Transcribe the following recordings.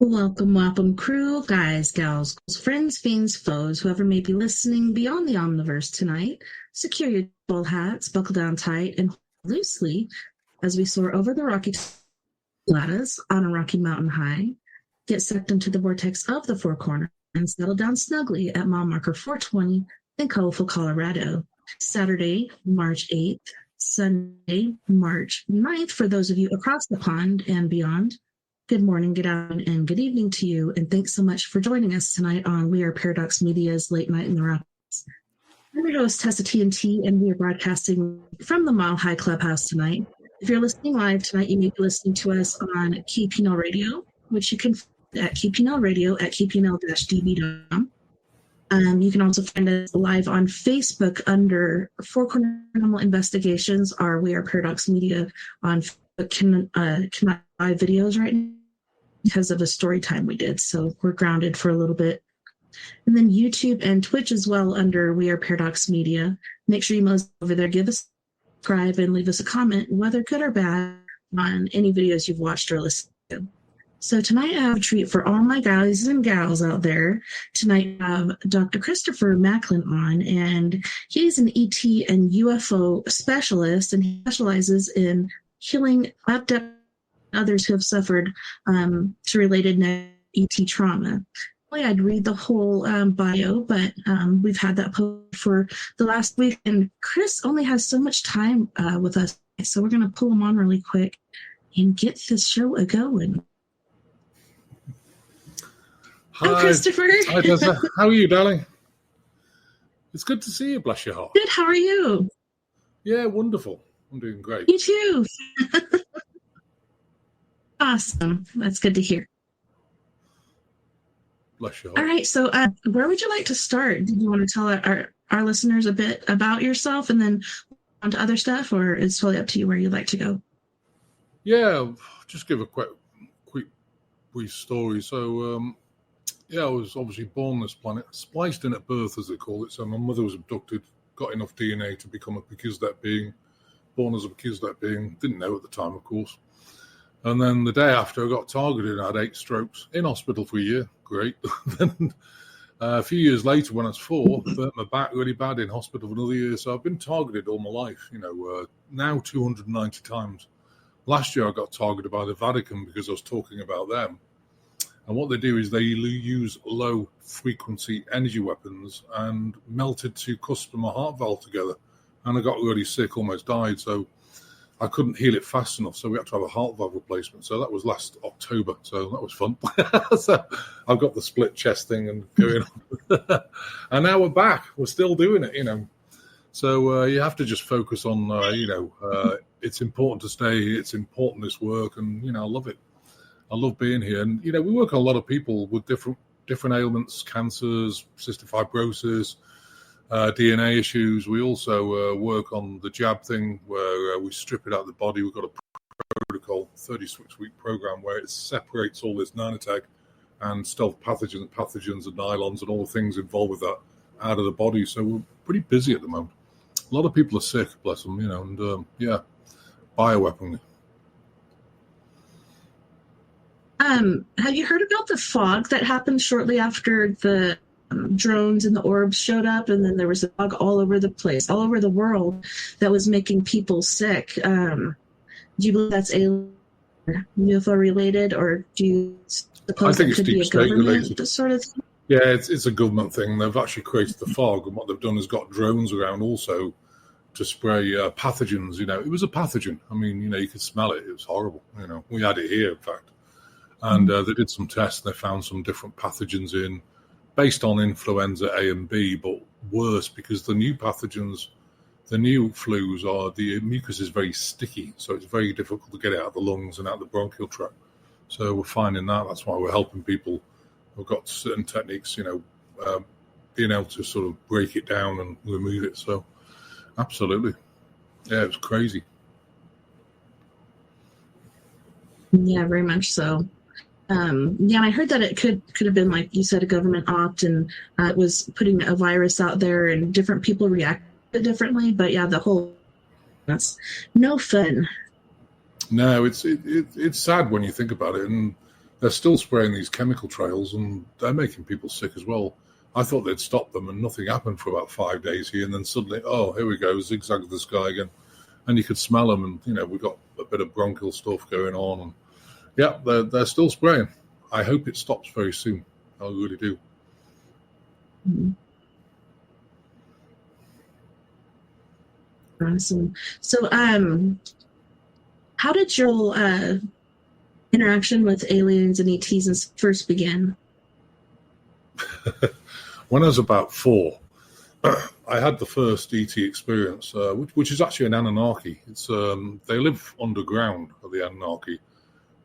Welcome, welcome, crew, guys, gals, friends, fiends, foes, whoever may be listening beyond the Omniverse tonight. Secure your bull hats, buckle down tight, and hold loosely as we soar over the rocky lattice on a rocky mountain high. Get sucked into the vortex of the Four Corners and settle down snugly at mile marker 420 in colorful Colorado. Saturday, March 8th, Sunday, March 9th for those of you across the pond and beyond. Good morning, good afternoon, and good evening to you, and thanks so much for joining us tonight on We Are Paradox Media's Late Night in the Rockies. I'm your host, Tess TNT, and we are broadcasting from the Mile High Clubhouse tonight. If you're listening live tonight, you may be listening to us on KPNL Radio, which you can find at KPNL Radio at kpnl-db.com. You can also find us live on Facebook under Four Corner Animal Investigations, or We Are Paradox Media on Facebook. Cannot live videos right now because of a story time we did, so we're grounded for a little bit. And then YouTube and Twitch as well under We Are Paradox Media. Make sure you must over there, give us a subscribe and leave us a comment, whether good or bad, on any videos you've watched or listened to. So tonight I have a treat for all my guys and gals out there. Tonight I have Dr. Christopher Macklin on, and he's an ET and UFO specialist, and he specializes in healing abduct others who have suffered to related ET trauma. I'd read the whole bio, but we've had that posted for the last week, and Chris only has so much time with us, so we're going to pull him on really quick and get this show a-going. Hi, Christopher. Hi, Tessa. How are you, darling? It's good to see you, bless your heart. Good, how are you? Yeah, wonderful. I'm doing great. You too. Awesome. That's good to hear. Bless your heart. All right, so where would you like to start? Did you want to tell our listeners a bit about yourself and then on to other stuff, or it's totally up to you where you'd like to go? Yeah, just give a quick brief story. So, I was obviously born on this planet, spliced in at birth, as they call it. So my mother was abducted, got enough DNA to become a Bekizdet being, born as a Bekizdet being, didn't know at the time, of course. And then the day after, I got targeted and I had 8 strokes in hospital for a year. Great. Then a few years later, when I was 4, burnt my back really bad in hospital for another year. So I've been targeted all my life, now 290 times. Last year, I got targeted by the Vatican because I was talking about them. And what they do is they use low-frequency energy weapons and melted 2 cusps of my heart valve together. And I got really sick, almost died. So I couldn't heal it fast enough, so we had to have a heart valve replacement. So that was last October, so that was fun. So I've got the split chest thing and going on. And now we're back. We're still doing it, So you have to just focus on, it's important to stay here. It's important, this work, and, I love it. I love being here. And, we work on a lot of people with different ailments, cancers, cystic fibrosis, DNA issues. We also work on the jab thing where we strip it out of the body. We've got a protocol, 36-week program where it separates all this nanotech and stealth pathogens and nylons and all the things involved with that out of the body. So we're pretty busy at the moment. A lot of people are sick, bless them, and bioweaponry. Have you heard about the fog that happened shortly after the drones and the orbs showed up, and then there was a fog all over the place, all over the world, that was making people sick? Do you believe that's UFO related, or do you suppose that could be a government sort of thing? Yeah, it's a government thing. They've actually created the fog, and what they've done is got drones around also to spray pathogens. It was a pathogen. I mean, you could smell it. It was horrible. We had it here, in fact. And they did some tests, and they found some different pathogens based on influenza A and B, but worse because the new pathogens, the new flus the mucus is very sticky, so it's very difficult to get it out of the lungs and out of the bronchial tract. So we're finding that. That's why we're helping people who've got certain techniques, being able to sort of break it down and remove it. So absolutely. Yeah, it was crazy. Yeah, very much so. And I heard that it could have been, like you said, a government opt, and it was putting a virus out there, and different people reacted differently. But yeah, that's no fun. No, it's sad when you think about it, and they're still spraying these chemical trails, and they're making people sick as well. I thought they'd stop them, and nothing happened for about 5 days here, and then suddenly, oh, here we go, zigzag the sky again. And you could smell them, and, you know, we've got a bit of bronchial stuff going on. And yeah, they're still spraying. I hope it stops very soon. I really do. Mm-hmm. Awesome. So, how did your interaction with aliens and ETs first begin? When I was about 4, I had the first ET experience, which is actually an Anunnaki. It's they live underground at the Anunnaki,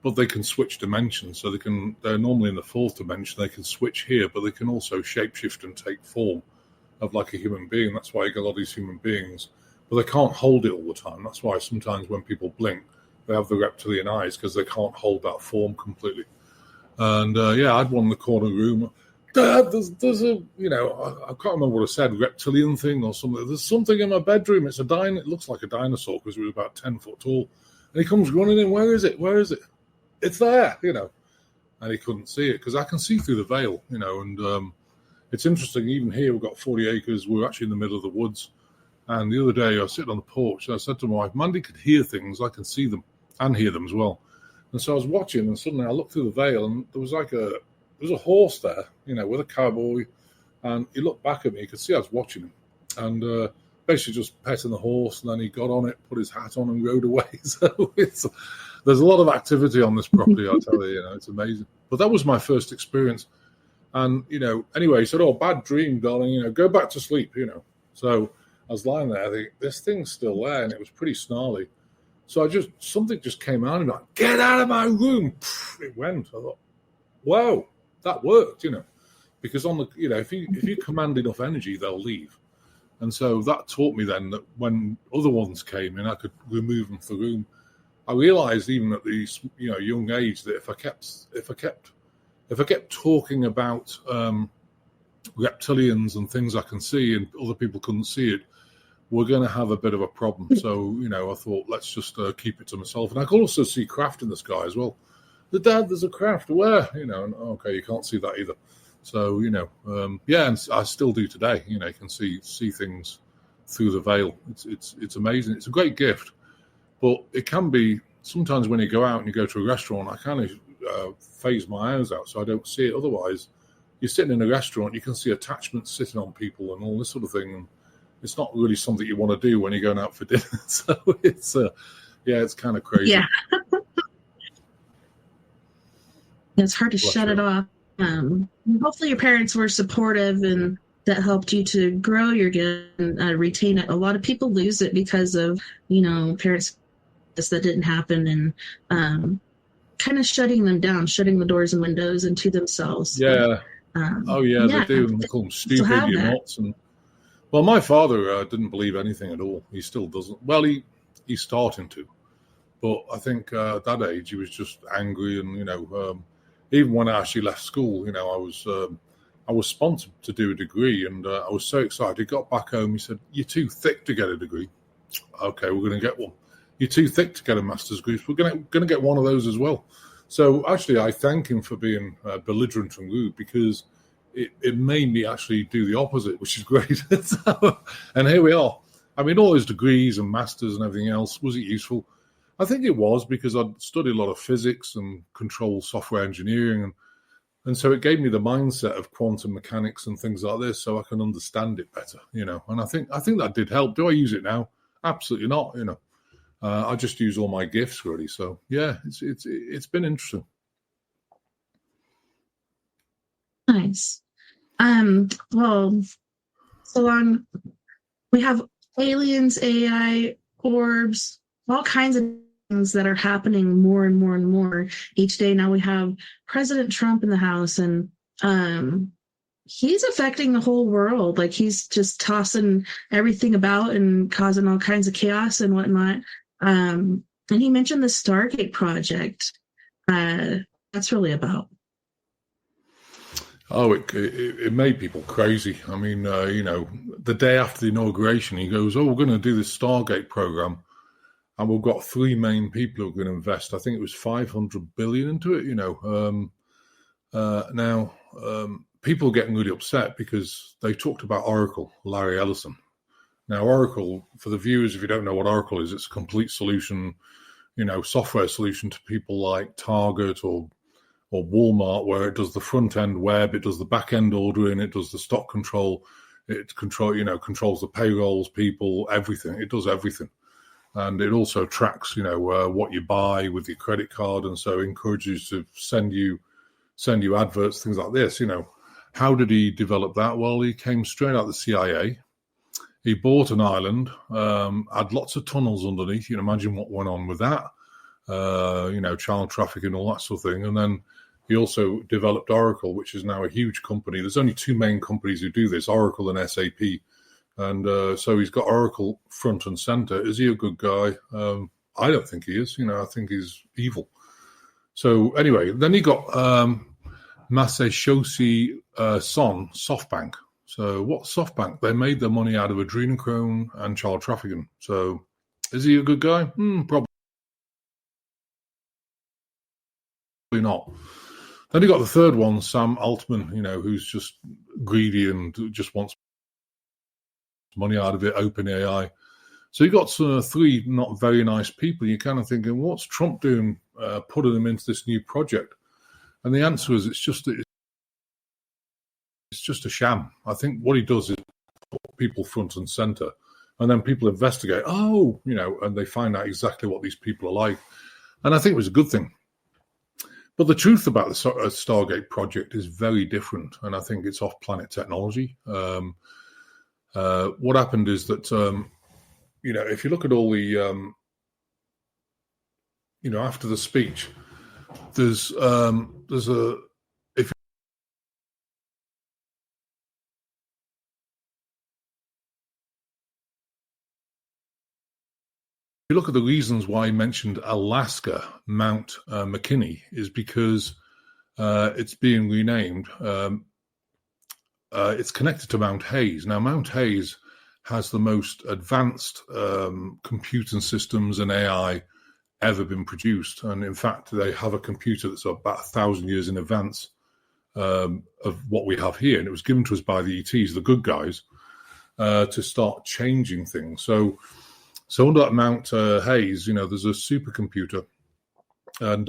but they can switch dimensions. So they're normally in the 4th dimension. They can switch here, but they can also shapeshift and take form of like a human being. That's why you get a lot of these human beings, but they can't hold it all the time. That's why sometimes when people blink, they have the reptilian eyes, because they can't hold that form completely. And yeah, I had one in the corner room. Dad, there's a, you know, I can't remember what I said, reptilian thing or something. There's something in my bedroom. It's a it looks like a dinosaur, because it was about 10 foot tall. And he comes running in. Where is it? Where is it? It's there, you know. And he couldn't see it, because I can see through the veil, you know. And it's interesting, even here, we've got 40 acres. We're actually in the middle of the woods. And the other day, I was sitting on the porch, and I said to my wife, Mandy could hear things. I can see them and hear them as well. And so I was watching, and suddenly I looked through the veil, and there was like a horse there, you know, with a cowboy. And he looked back at me. You could see I was watching him. And basically just petting the horse. And then he got on it, put his hat on, and rode away. So there's a lot of activity on this property, I tell you. You know, it's amazing. But that was my first experience. And, you know, anyway, he said, oh, bad dream, darling. You know, go back to sleep, you know. So I was lying there. I think, this thing's still there. And it was pretty snarly. So something just came out of me, like, get out of my room. It went. I thought, whoa, that worked, you know, because you know, if you command enough energy, they'll leave. And so that taught me then that when other ones came in, I could remove them from the room. I realized even at the, you know, young age that if I kept talking about reptilians and things I can see and other people couldn't see it, we're going to have a bit of a problem. So, you know, I thought, let's just keep it to myself. And I could also see craft in the sky as well. Dad, there's a craft. Where? You know, and okay, you can't see that either. So, you know, yeah, and I still do today. You know, you can see things through the veil. It's amazing. It's a great gift. But it can be, sometimes when you go out and you go to a restaurant, I kind of phase my eyes out so I don't see it. Otherwise, you're sitting in a restaurant, you can see attachments sitting on people and all this sort of thing. And it's not really something you want to do when you're going out for dinner. So it's, yeah, it's kind of crazy. Yeah. It's hard to shut it off. Hopefully your parents were supportive and that helped you to grow your gift and retain it. A lot of people lose it because of, you know, parents that didn't happen, and kind of shutting them down, shutting the doors and windows into themselves. Yeah. Yeah, they do. And they call them stupid, you're nuts. And well, my father didn't believe anything at all. He still doesn't. Well, he's starting to. But I think at that age, he was just angry. And, you know, even when I actually left school, you know, I was sponsored to do a degree. And I was so excited. He got back home. He said, you're too thick to get a degree. Okay, we're going to get one. You're too thick to get a master's degree. We're going to get one of those as well. So actually, I thank him for being belligerent and rude, because it made me actually do the opposite, which is great. So, and here we are. I mean, all those degrees and masters and everything else, was it useful? I think it was, because I'd studied a lot of physics and control software engineering. And so it gave me the mindset of quantum mechanics and things like this, so I can understand it better, you know. And I think that did help. Do I use it now? Absolutely not, you know. I just use all my gifts, really. So, yeah, it's been interesting. Nice. Well, so on, we have aliens, AI, orbs, all kinds of things that are happening more and more and more each day. Now we have President Trump in the House, and he's affecting the whole world. Like, he's just tossing everything about and causing all kinds of chaos and whatnot. And he mentioned the Stargate project. That's really about. Oh, it made people crazy. I mean, you know, the day after the inauguration, he goes, "Oh, we're going to do this Stargate program," and we've got three main people who are going to invest. I think it was 500 billion into it. Now people are getting really upset because they talked about Oracle, Larry Ellison. Now, Oracle, for the viewers, if you don't know what Oracle is, it's a complete solution, software solution to people like Target or Walmart, where it does the front end web, it does the back end ordering, it does the stock control, controls the payrolls, people, everything. It does everything, and it also tracks, what you buy with your credit card, and so encourages you to send you adverts, things like this. How did he develop that? Well, he came straight out of the CIA. He bought an island, had lots of tunnels underneath. You can imagine what went on with that, child trafficking, all that sort of thing. And then he also developed Oracle, which is now a huge company. There's only two main companies who do this, Oracle and SAP. And so he's got Oracle front and center. Is he a good guy? I don't think he is. I think he's evil. So anyway, then he got Masayoshi Son, SoftBank. So what SoftBank? They made their money out of adrenochrome and child trafficking. So is he a good guy? Probably not. Then you got the third one, Sam Altman, who's just greedy and just wants money out of it, OpenAI. So you got three not very nice people. You're kind of thinking, what's Trump doing, putting them into this new project? And the answer is it's just a sham. I think what he does is put people front and center, and then people investigate, and they find out exactly what these people are like. And I think it was a good thing. But the truth about the Stargate project is very different, and I think it's off-planet technology. What happened is that, if you look at all the, after the speech, there's a, if you look at the reasons why he mentioned Alaska, Mount McKinney, is because it's being renamed. It's connected to Mount Hayes. Now, Mount Hayes has the most advanced computing systems and AI ever been produced. And in fact, they have a computer that's about 1,000 years in advance of what we have here. And it was given to us by the ETs, the good guys, to start changing things. So under that Mount Hayes, there's a supercomputer, and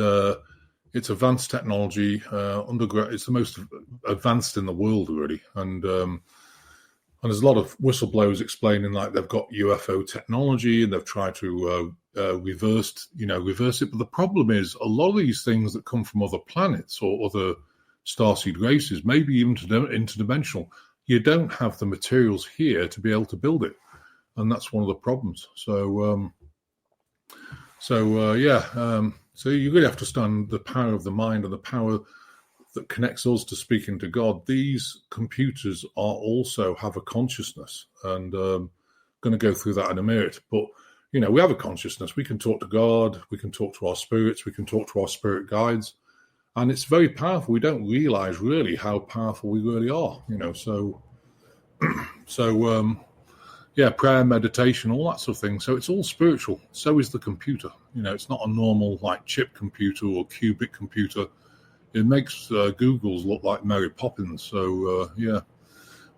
it's advanced technology. It's the most advanced in the world, really. And there's a lot of whistleblowers explaining like they've got UFO technology and they've tried to reverse it. But the problem is a lot of these things that come from other planets or other starseed races, maybe even interdimensional, you don't have the materials here to be able to build it. And that's one of the problems. So you really have to understand the power of the mind and the power that connects us to speaking to God. These computers also have a consciousness, and going to go through that in a minute. But we have a consciousness. We can talk to God. We can talk to our spirits. We can talk to our spirit guides, and it's very powerful. We don't realize really how powerful we really are. Prayer, meditation, all that sort of thing. So it's all spiritual. So is the computer. It's not a normal like chip computer or cubic computer. It makes Google's look like Mary Poppins. So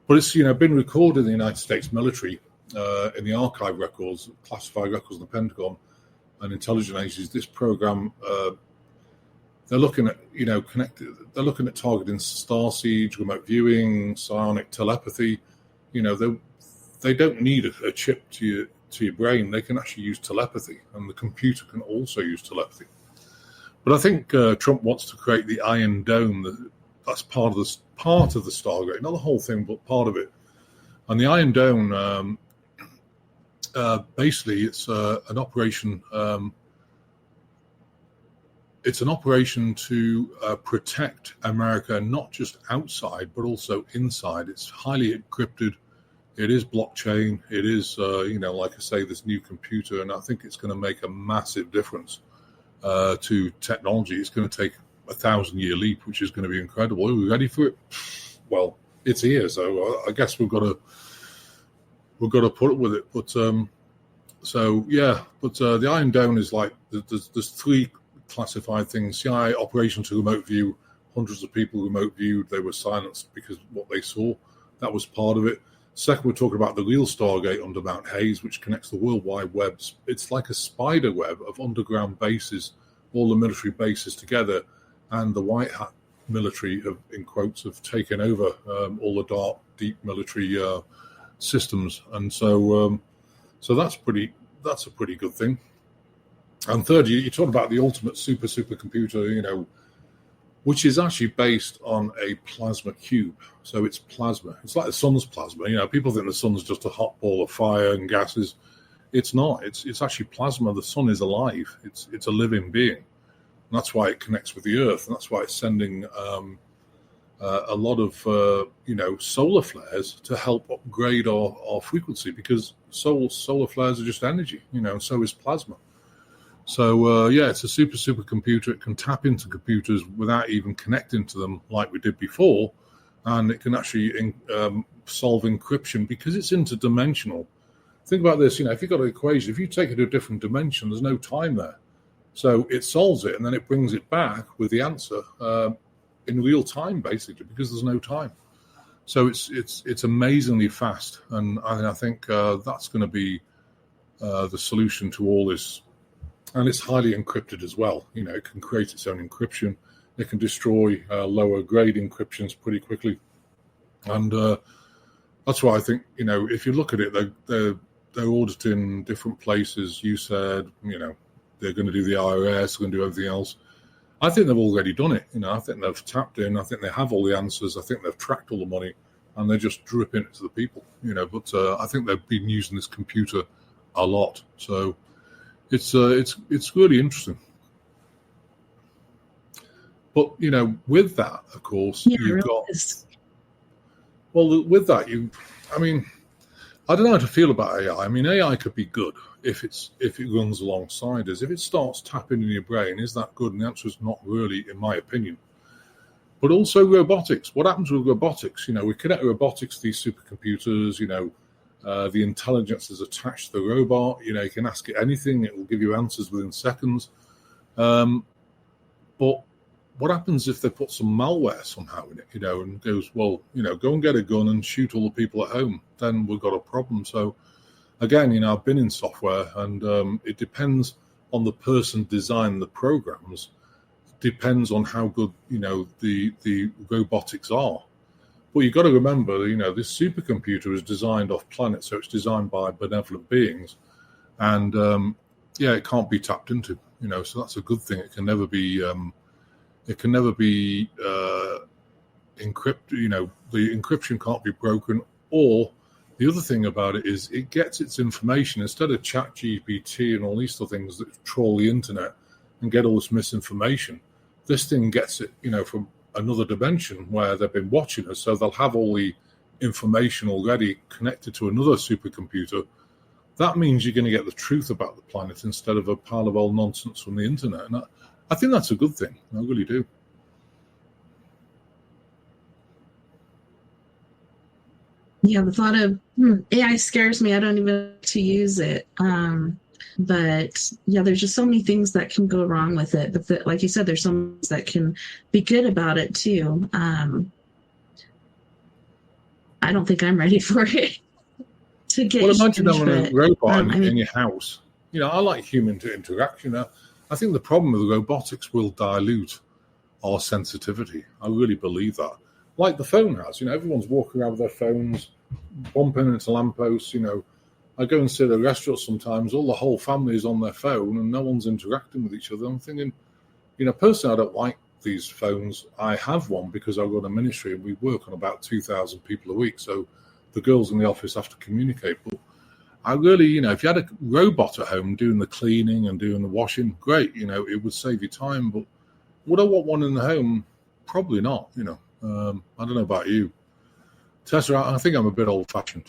but it's been recorded in the United States military in the archive records, classified records of the Pentagon and intelligence agencies. This program, they're looking at connected. They're looking at targeting starsiege, remote viewing, psionic telepathy. They don't need a chip to your brain. They can actually use telepathy, and the computer can also use telepathy. But I think Trump wants to create the Iron Dome. That's part of the Stargate, not the whole thing, but part of it. And the Iron Dome, basically, it's an operation. It's an operation to protect America, not just outside, but also inside. It's highly encrypted. It is blockchain. It is, like I say, this new computer, and I think it's going to make a massive difference to technology. It's going to take a 1,000-year leap, which is going to be incredible. Are we ready for it? Well, it's here, so I guess we've got to put up with it. But So yeah, but the Iron Dome is like there's three classified things: CI operations to remote view. Hundreds of people remote viewed. They were silenced because of what they saw. That was part of it. Second, we're talking about the real Stargate under Mount Hayes, which connects the World Wide Web. It's like a spider web of underground bases, all the military bases together, and the White Hat military, in quotes, have taken over all the dark, deep military systems, and so that's a pretty good thing. And third, you talk about the ultimate supercomputer, which is actually based on a plasma cube. So it's plasma. It's like the sun's plasma. People think the sun's just a hot ball of fire and gases. It's not. It's actually plasma. The sun is alive. It's a living being. And that's why it connects with the Earth. And that's why it's sending a lot of solar flares to help upgrade our frequency, because solar flares are just energy. And so is plasma. So, it's a supercomputer. It can tap into computers without even connecting to them like we did before. And it can actually solve encryption because it's interdimensional. Think about this, if you've got an equation, if you take it to a different dimension, there's no time there. So it solves it, and then it brings it back with the answer in real time, basically, because there's no time. So it's amazingly fast. And I think that's going to be the solution to all this. And it's highly encrypted as well. It can create its own encryption. It can destroy lower grade encryptions pretty quickly. And that's why I think, if you look at it, they're auditing different places. You said, they're going to do the IRS, they're going to do everything else. I think they've already done it. I think they've tapped in. I think they have all the answers. I think they've tracked all the money, and they're just dripping it to the people. But I think they've been using this computer a lot. So it's really interesting. But with that, of course, you've really got. Well, with that, I don't know how to feel about AI. AI could be good if it runs alongside us. If it starts tapping in your brain, is that good? And the answer is not really, in my opinion. But also robotics. What happens with robotics? We connect robotics to these supercomputers. The intelligence is attached to the robot. You can ask it anything; it will give you answers within seconds. But what happens if they put some malware somehow in it, and goes, well, go and get a gun and shoot all the people at home? Then we've got a problem. So again, I've been in software, and it depends on the person designing the programs. Depends on how good, the robotics are. But you've got to remember, this supercomputer is designed off planet, so it's designed by benevolent beings, and it can't be tapped into. So that's a good thing. It can never be. It can never be encrypted. The encryption can't be broken. Or the other thing about it is it gets its information instead of ChatGPT and all these sort of things that troll the internet and get all this misinformation. This thing gets it, from another dimension where they've been watching us. So they'll have all the information already connected to another supercomputer. That means you're going to get the truth about the planet instead of a pile of old nonsense from the internet. And I think that's a good thing. I really do. Yeah, the thought of AI scares me. I don't even like to use it. But yeah, there's just so many things that can go wrong with it. But like you said, there's some things that can be good about it too. I don't think I'm ready for it to get. Well, imagine having a robot in your house. I like human interaction. I think the problem with robotics will dilute our sensitivity. I really believe that. Like the phone has, everyone's walking around with their phones, bumping into lampposts. I go and sit at a restaurant sometimes, the whole family is on their phone and no one's interacting with each other. I'm thinking, personally, I don't like these phones. I have one because I run a ministry and we work on about 2,000 people a week. So the girls in the office have to communicate. But I really, if you had a robot at home doing the cleaning and doing the washing, great, it would save you time. But would I want one in the home? Probably not, I don't know about you. Tessa, I think I'm a bit old-fashioned.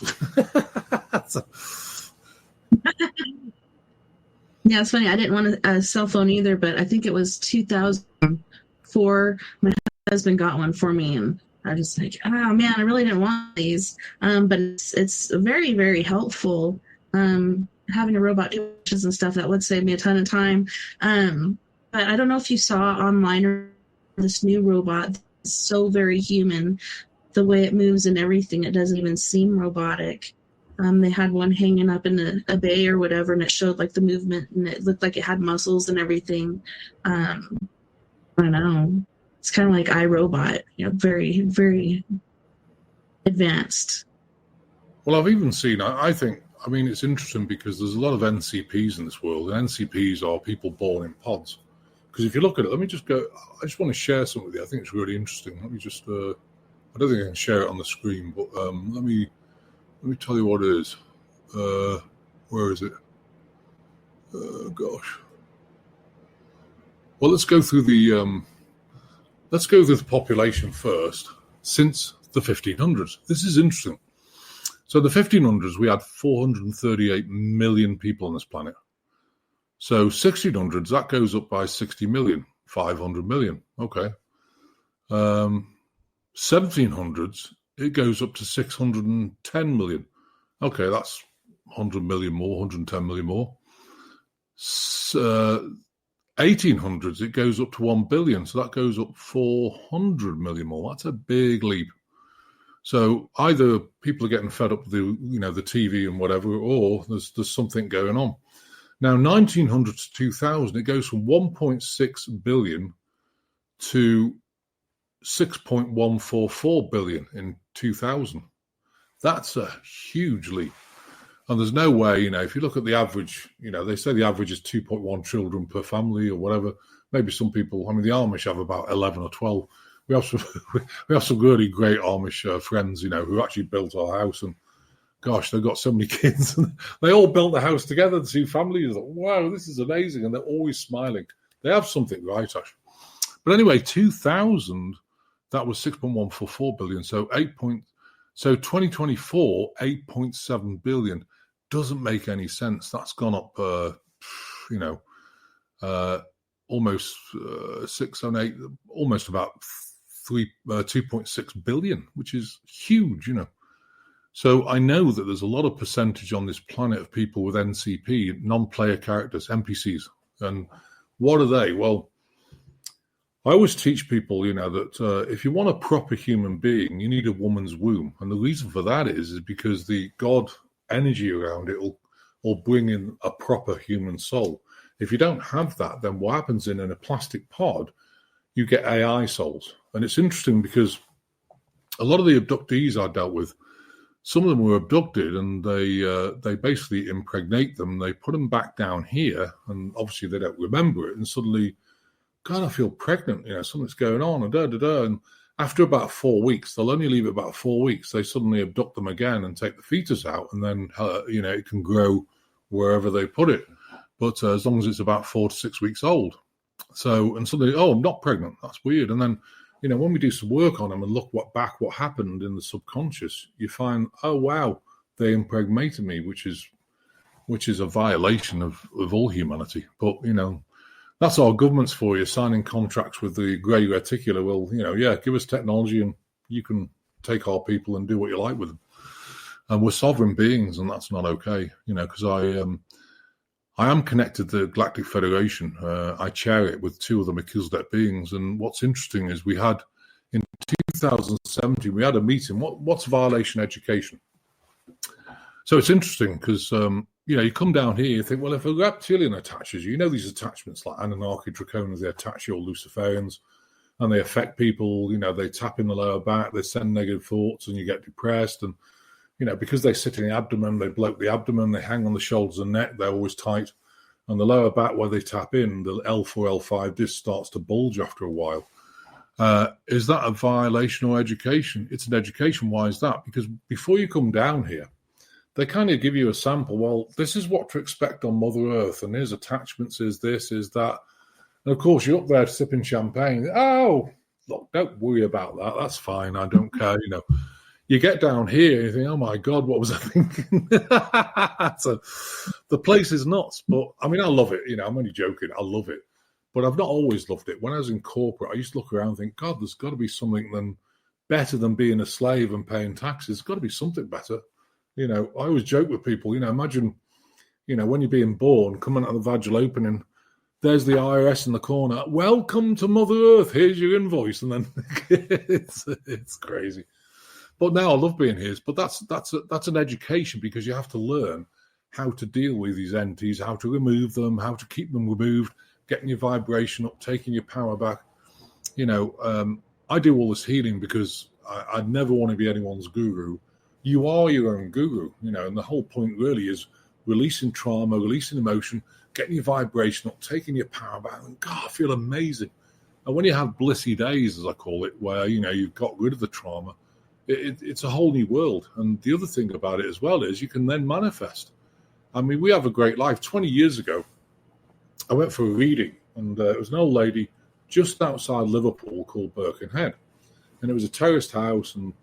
Yeah, it's funny. I didn't want a cell phone either, but I think it was 2004. My husband got one for me, and I was just like, oh man, I really didn't want these. But it's very, very helpful. having a robot do dishes and stuff, that would save me a ton of time. But I don't know if you saw online or this new robot. It's so very human. The way it moves and everything, it doesn't even seem robotic. They had one hanging up in a bay or whatever, and it showed like the movement, and it looked like it had muscles and everything. I don't know. It's kind of like iRobot, very, very advanced. Well, I've even seen, I think, I mean, it's interesting because there's a lot of NCPs in this world, and NCPs are people born in pods. Because if you look at it, let me just go, I just want to share something with you. I think it's really interesting. Let me just, I don't think I can share it on the screen, but let me tell you what it is. Where is it? Gosh. Well, let's go through the population first since the 1500s. This is interesting. So the 1500s, we had 438 million people on this planet. So 1600s, that goes up by 60 million, 500 million. Okay. 1700s, it goes up to 610 million. Okay, that's 100 million more, 110 million more. 1800s, it goes up to 1 billion. So that goes up 400 million more. That's a big leap. So either people are getting fed up with the TV and whatever, or there's something going on. Now, 1900 to 2000, it goes from 1.6 billion to 6.144 billion in 2000. That's a huge leap. And there's no way, if you look at the average, they say the average is 2.1 children per family or whatever. Maybe some people, the Amish have about 11 or 12. We have some really great Amish friends, who actually built our house, and gosh, they've got so many kids. And they all built the house together, the two families. Like, wow, this is amazing. And they're always smiling. They have something right, actually. But anyway, 2000, that was 6.144 billion. So 2024, 8.7 billion doesn't make any sense. That's gone up, almost 6 and 8, almost about 2.6 billion, which is huge, So I know that there's a lot of percentage on this planet of people with NCP, non-player characters, NPCs. And what are they? Well, I always teach people, that if you want a proper human being, you need a woman's womb. And the reason for that is because the God energy around it will bring in a proper human soul. If you don't have that, then what happens in a plastic pod, you get AI souls. And it's interesting because a lot of the abductees I dealt with, some of them were abducted and they basically impregnate them. They put them back down here, and obviously they don't remember it. And suddenly, God, I feel pregnant. Something's going on, and And after about 4 weeks, they'll only leave it about 4 weeks. They suddenly abduct them again and take the fetus out, and then it can grow wherever they put it. But as long as it's about 4 to 6 weeks old. So, and suddenly, I'm not pregnant. That's weird. And then, when we do some work on them and look what happened in the subconscious, you find, oh, wow, they impregnated me, which is a violation of all humanity. But, that's our governments for you, signing contracts with the grey reticula. Well, give us technology and you can take our people and do what you like with them. And we're sovereign beings, and that's not okay, because I am connected to the Galactic Federation. I chair it with two of the Melchizedek beings. And what's interesting is we had, in 2017, we had a meeting. What's violation education? So it's interesting because, you come down here, you think, well, if a reptilian attaches you, these attachments like Anunnaki, Draconas, they attach you, or Luciferians, and they affect people, they tap in the lower back, they send negative thoughts, and you get depressed. And, because they sit in the abdomen, they bloat the abdomen, they hang on the shoulders and neck, they're always tight. And the lower back, where they tap in, the L4, L5 disc starts to bulge after a while. Is that a violation or education? It's an education. Why is that? Because before you come down here, they kind of give you a sample. Well, this is what to expect on Mother Earth, and here's attachments, is this, is that. And of course, you're up there sipping champagne. Oh, look, don't worry about that. That's fine. I don't care, You get down here and you think, oh my God, what was I thinking? So the place is nuts. But I love it. I'm only joking. I love it. But I've not always loved it. When I was in corporate, I used to look around and think, God, there's got to be something better than being a slave and paying taxes. There's got to be something better. I always joke with people, imagine, when you're being born, coming out of the vaginal opening, there's the IRS in the corner. Welcome to Mother Earth. Here's your invoice, and then it's crazy. But now I love being here. But that's an education, because you have to learn how to deal with these entities, how to remove them, how to keep them removed, getting your vibration up, taking your power back. I do all this healing because I never want to be anyone's guru. You are your own guru, and the whole point really is releasing trauma, releasing emotion, getting your vibration up, taking your power back, and God, I feel amazing. And when you have blissy days, as I call it, where, you've got rid of the trauma, it's a whole new world. And the other thing about it as well is you can then manifest. I mean, we have a great life. 20 years ago, I went for a reading, and it was an old lady just outside Liverpool called Birkenhead. And it was a terraced house, and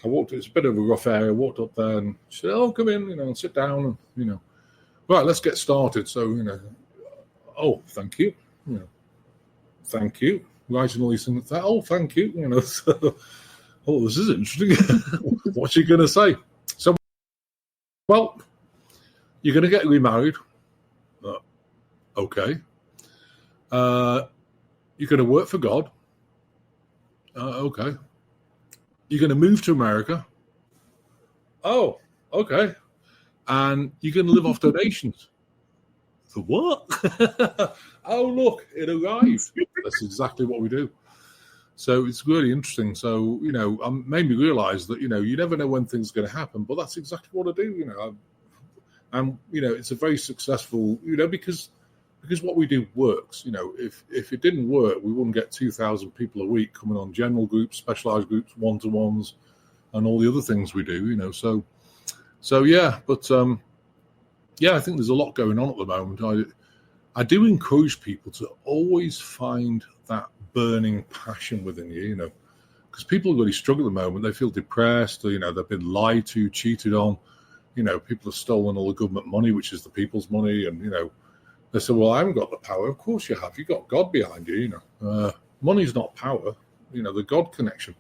I walked, it's a bit of a rough area, I walked up there, and she said, oh, come in, and sit down, and, right, let's get started. So, oh, thank you, thank you. Writing all these things, oh, thank you, so, oh, this is interesting. What's she going to say? So, well, you're going to get remarried. Okay. You're going to work for God. Okay. You're going to move to America. Oh, okay. And you're going to live off donations. The what? Oh, look, it arrived. That's exactly what we do. So it's really interesting. So, made me realize that, you never know when things are going to happen, but that's exactly what I do, And, it's a very successful, because what we do works. If it didn't work, we wouldn't get 2,000 people a week coming on general groups, specialized groups, one-to-ones, and all the other things we do, So yeah, but I think there's a lot going on at the moment. I do encourage people to always find that burning passion within you, because people really struggle at the moment. They feel depressed, they've been lied to, cheated on, people have stolen all the government money, which is the people's money, and, they say, well, I haven't got the power. Of course you have. You've got God behind you, Money's not power, the God connection.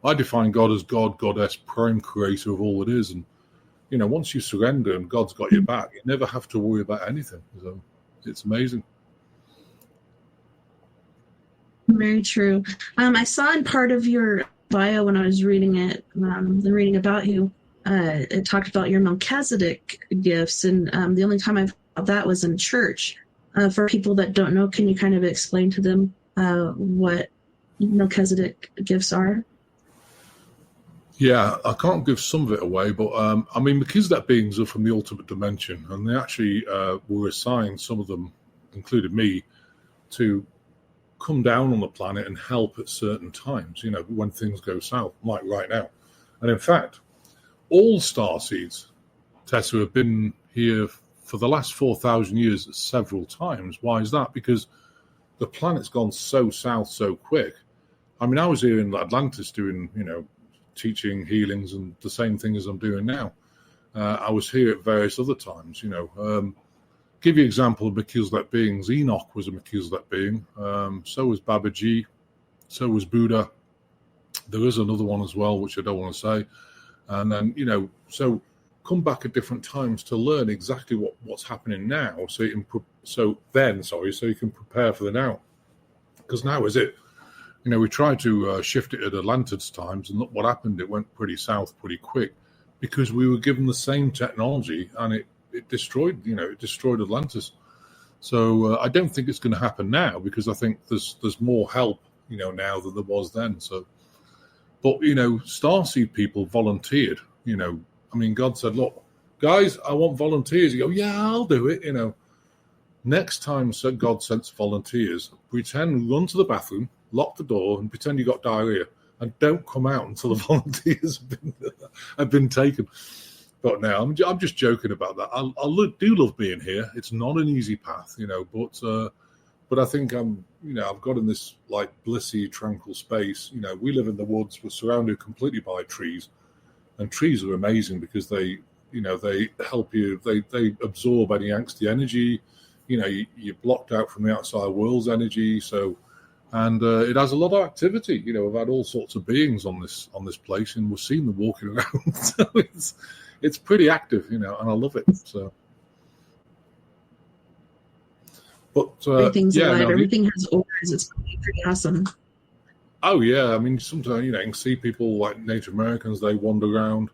I define God as God, Goddess, prime creator of all it is. And, once you surrender and God's got your back, you never have to worry about anything. So it's amazing. Very true. I saw in part of your bio when I was reading it, the reading about you, it talked about your Melchizedek gifts. And the only time I've heard that was in church. For people that don't know, can you kind of explain to them what Melchizedek gifts are? Yeah, I can't give some of it away, but Melchizedek beings are from the ultimate dimension, and they actually were assigned, some of them, including me, to come down on the planet and help at certain times, when things go south, like right now. And in fact, all starseeds, Tess, who have been here for the last 4,000 years several times. Why is that? Because the planet's gone so south so quick. I was here in Atlantis doing, teaching healings and the same thing as I'm doing now. I was here at various other times, give you an example of Melchizedek beings. Enoch was a Melchizedek being. So was Babaji. So was Buddha. There is another one as well, which I don't want to say. And then, so come back at different times to learn exactly what's happening now, so you can prepare for the now. Because now is it. We tried to shift it at Atlantis times, and look what happened. It went pretty south pretty quick because we were given the same technology, and it destroyed, it destroyed Atlantis. So I don't think it's going to happen now, because I think there's more help, now than there was then. So, but starseed people volunteered. God said, look, guys, I want volunteers. You go, yeah, I'll do it. Next time God sends volunteers, run to the bathroom, lock the door, and pretend you got diarrhea, and don't come out until the volunteers have been taken. But now I'm just joking about that. I do love being here. It's not an easy path, but I think I've got in this like blissy, tranquil space. We live in the woods. We're surrounded completely by trees, and trees are amazing because they help you. They absorb any angsty energy. You're blocked out from the outside world's energy. So. And it has a lot of activity. We've had all sorts of beings on this place, and we've seen them walking around. So it's pretty active, and I love it. So But Everything's yeah, alive. no, Everything has auras. It's pretty awesome. oh yeah, I mean, sometimes you can see people like Native Americans. They wander around.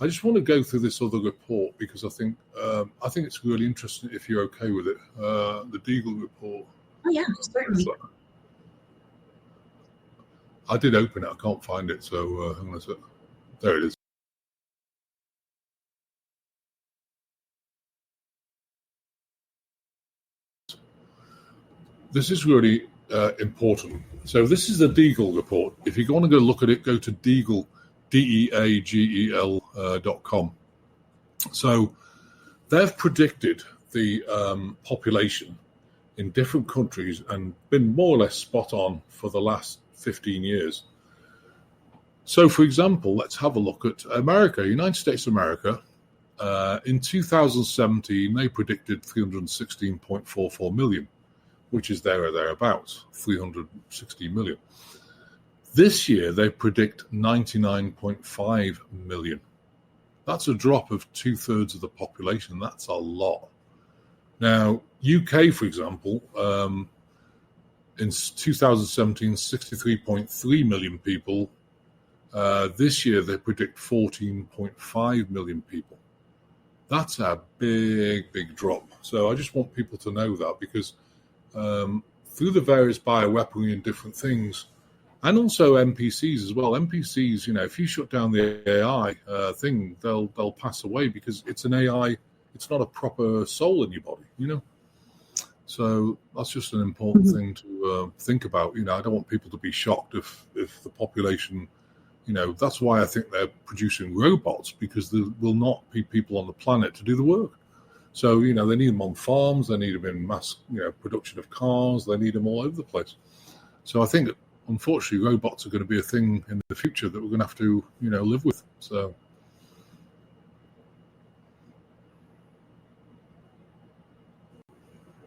I just want to go through this other report because I think it's really interesting if you're okay with it. The Deagle report. Oh yeah, certainly. I did open it. I can't find it, so hang on a sec. There it is. This is really important. So this is the Deagle report. If you want to go look at it, go to Deagle, DEAGEL.com. So they've predicted the population in different countries and been more or less spot on for the last 15 years. So, for example, let's have a look at America, United States of America. In 2017, they predicted 316.44 million, which is there or thereabouts, 360 million. This year, they predict 99.5 million. That's a drop of 2/3 of the population. That's a lot. Now, UK, for example, in 2017, 63.3 million people. This year, they predict 14.5 million people. That's a big, big drop. So I just want people to know that because through the various bioweaponry and different things, and also NPCs as well. NPCs, if you shut down the AI thing, they'll pass away because it's an AI. It's not a proper soul in your body, So that's just an important thing to think about. I don't want people to be shocked if the population, that's why I think they're producing robots, because there will not be people on the planet to do the work. So, they need them on farms, they need them in mass, production of cars, they need them all over the place. So I think, unfortunately, robots are going to be a thing in the future that we're going to have to, live with. So.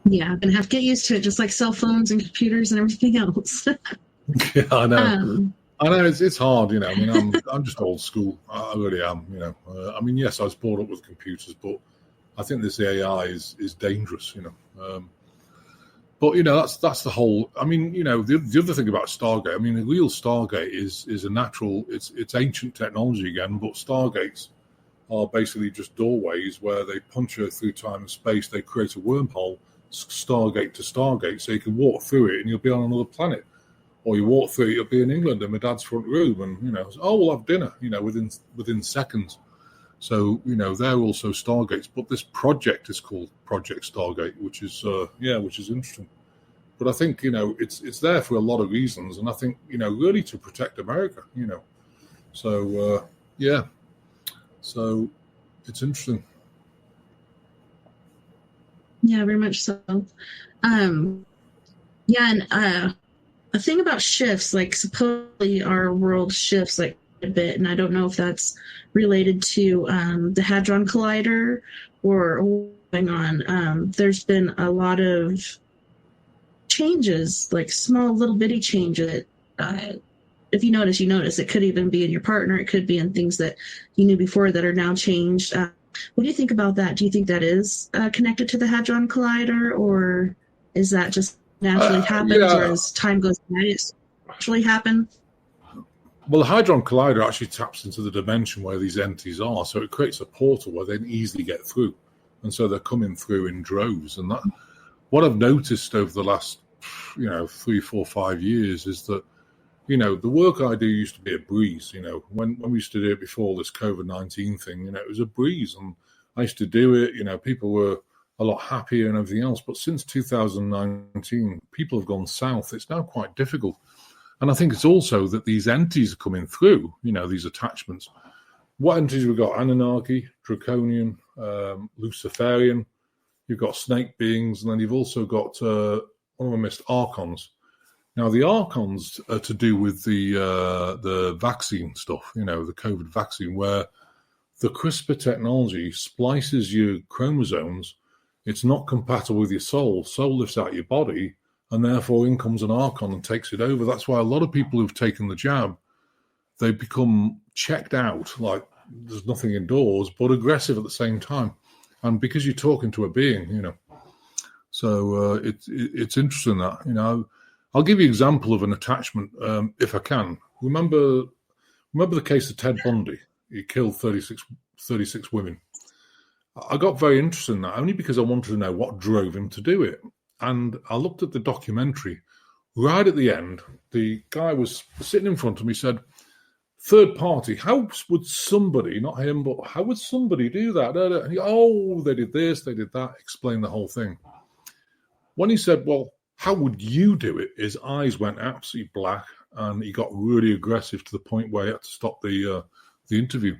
Yeah, I'm going to have to get used to it, just like cell phones and computers and everything else. Yeah, I know. I know it's hard, I mean, I'm just old school. I really am, I mean, yes, I was brought up with computers, but I think this AI is dangerous, But that's the whole. I mean, the other thing about Stargate. I mean, a real Stargate is a natural. It's ancient technology again, but Stargates are basically just doorways where they puncture through time and space. They create a wormhole, Stargate to Stargate, so you can walk through it and you'll be on another planet. Or you walk through it, you'll be in England in my dad's front room, and we'll have dinner, within seconds. So they're also Stargates, but this project is called Project Stargate, which is interesting. But I think it's there for a lot of reasons, and I think really to protect America, So so it's interesting. Yeah, very much so. A thing about shifts, like supposedly our world shifts like a bit, and I don't know if that's related to the Hadron Collider or what's going on. There's been a lot of changes, like small little bitty changes. If you notice, it could even be in your partner. It could be in things that you knew before that are now changed. What do you think about that? Do you think that is connected to the Hadron Collider, or is that just naturally happens, or as time goes by, it's actually happen? Well, the Hadron Collider actually taps into the dimension where these entities are, so it creates a portal where they can easily get through, and so they're coming through in droves. And that, what I've noticed over the last, 3, 4, 5 years is that, the work I do used to be a breeze. When we used to do it before this COVID-19 thing, it was a breeze, and I used to do it. People were a lot happier and everything else. But since 2019, people have gone south. It's now quite difficult. And I think it's also that these entities are coming through, these attachments. What entities we've got? Anunnaki, Draconian, Luciferian. You've got snake beings, and then you've also got, one of them missed, Archons. Now, the Archons are to do with the vaccine stuff, the COVID vaccine, where the CRISPR technology splices your chromosomes. It's not compatible with your soul. Soul lifts out your body, and therefore in comes an Archon and takes it over. That's why a lot of people who've taken the jab, they become checked out, like there's nothing indoors, but aggressive at the same time. And because you're talking to a being, So it's interesting that, you know, I'll give you an example of an attachment if I can. Remember the case of Ted Bundy? He killed 36 women. I got very interested in that only because I wanted to know what drove him to do it. And I looked at the documentary. Right at the end, the guy was sitting in front of me, said, third party, how would somebody, not him, but how would somebody do that? And he, oh, they did this, they did that, explain the whole thing. When he said, well, how would you do it? His eyes went absolutely black and he got really aggressive to the point where he had to stop the interview,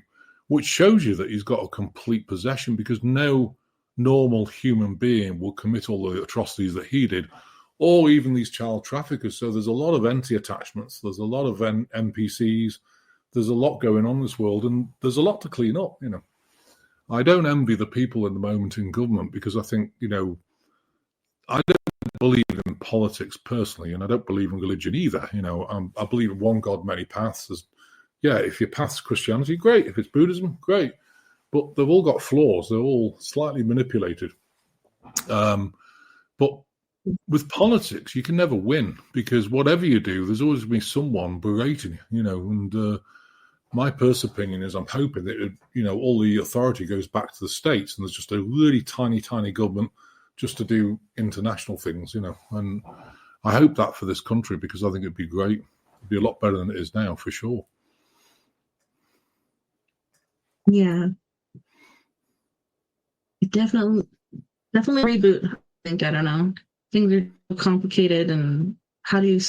which shows you that he's got a complete possession, because no normal human being will commit all the atrocities that he did, or even these child traffickers. So there's a lot of anti-attachments. There's a lot of NPCs. There's a lot going on in this world, and there's a lot to clean up, you know. I don't envy the people at the moment in government, because I think, you know, I don't believe in politics personally, and I don't believe in religion either. You know, I believe in one God, many paths. Yeah, if your path's Christianity, great. If it's Buddhism, great. But they've all got flaws. They're all slightly manipulated. But with politics, you can never win, because whatever you do, there's always going to be someone berating you, you know. And my personal opinion is I'm hoping that, you know, all the authority goes back to the states and there's just a really tiny, tiny government just to do international things, you know. And I hope that for this country, because I think it'd be great. It'd be a lot better than it is now, for sure. Yeah. Definitely reboot. I think, I don't know. Things are so complicated, and how do you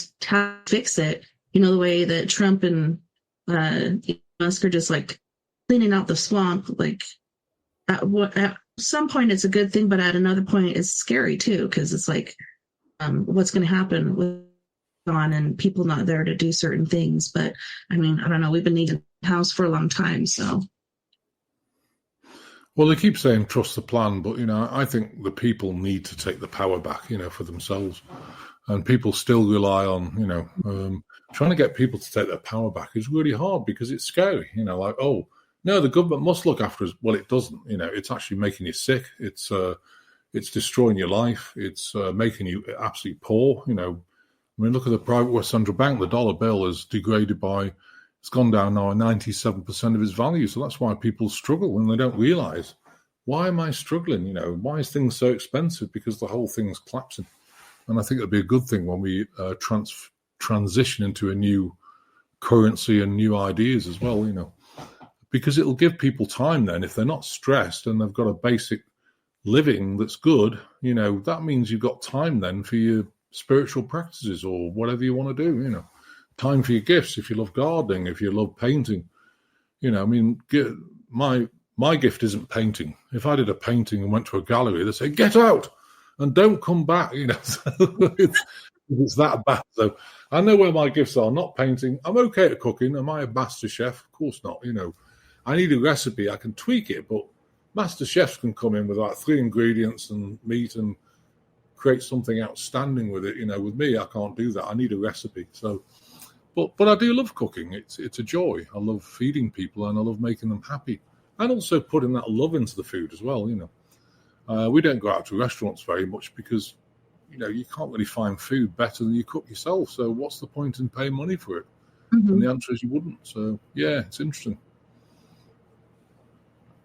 fix it? You know, the way that Trump and Musk are just like cleaning out the swamp. Like at some point it's a good thing, but at another point it's scary too, because it's like, what's going to happen with on and people not there to do certain things. But I mean, I don't know. We've been needing a house for a long time, so. Well, they keep saying trust the plan, but, you know, I think the people need to take the power back, you know, for themselves. And people still rely on, you know, trying to get people to take their power back is really hard, because it's scary, you know, like, oh, no, the government must look after us. Well, it doesn't, you know, it's actually making you sick. It's destroying your life. It's making you absolutely poor, you know. I mean, look at the private West Central Bank. The dollar bill is degraded by, it's gone down now 97% of its value. So that's why people struggle, and they don't realize, why am I struggling? You know, why is things so expensive? Because the whole thing's collapsing. And I think it'd be a good thing when we transition into a new currency and new ideas as well, you know, because it'll give people time then. If they're not stressed and they've got a basic living that's good, you know, that means you've got time then for your spiritual practices or whatever you want to do, you know. Time for your gifts, if you love gardening, if you love painting. You know, I mean, my gift isn't painting. If I did a painting and went to a gallery, they'd say, get out and don't come back, you know. So it's that bad. So I know where my gifts are. Not painting. I'm okay at cooking. Am I a master chef? Of course not, you know. I need a recipe. I can tweak it, but master chefs can come in with like 3 ingredients and meat and create something outstanding with it. You know, with me, I can't do that. I need a recipe. So But I do love cooking. It's a joy. I love feeding people, and I love making them happy, and also putting that love into the food as well. You know, we don't go out to restaurants very much because, you know, you can't really find food better than you cook yourself. So what's the point in paying money for it? Mm-hmm. And the answer is you wouldn't. So yeah, it's interesting.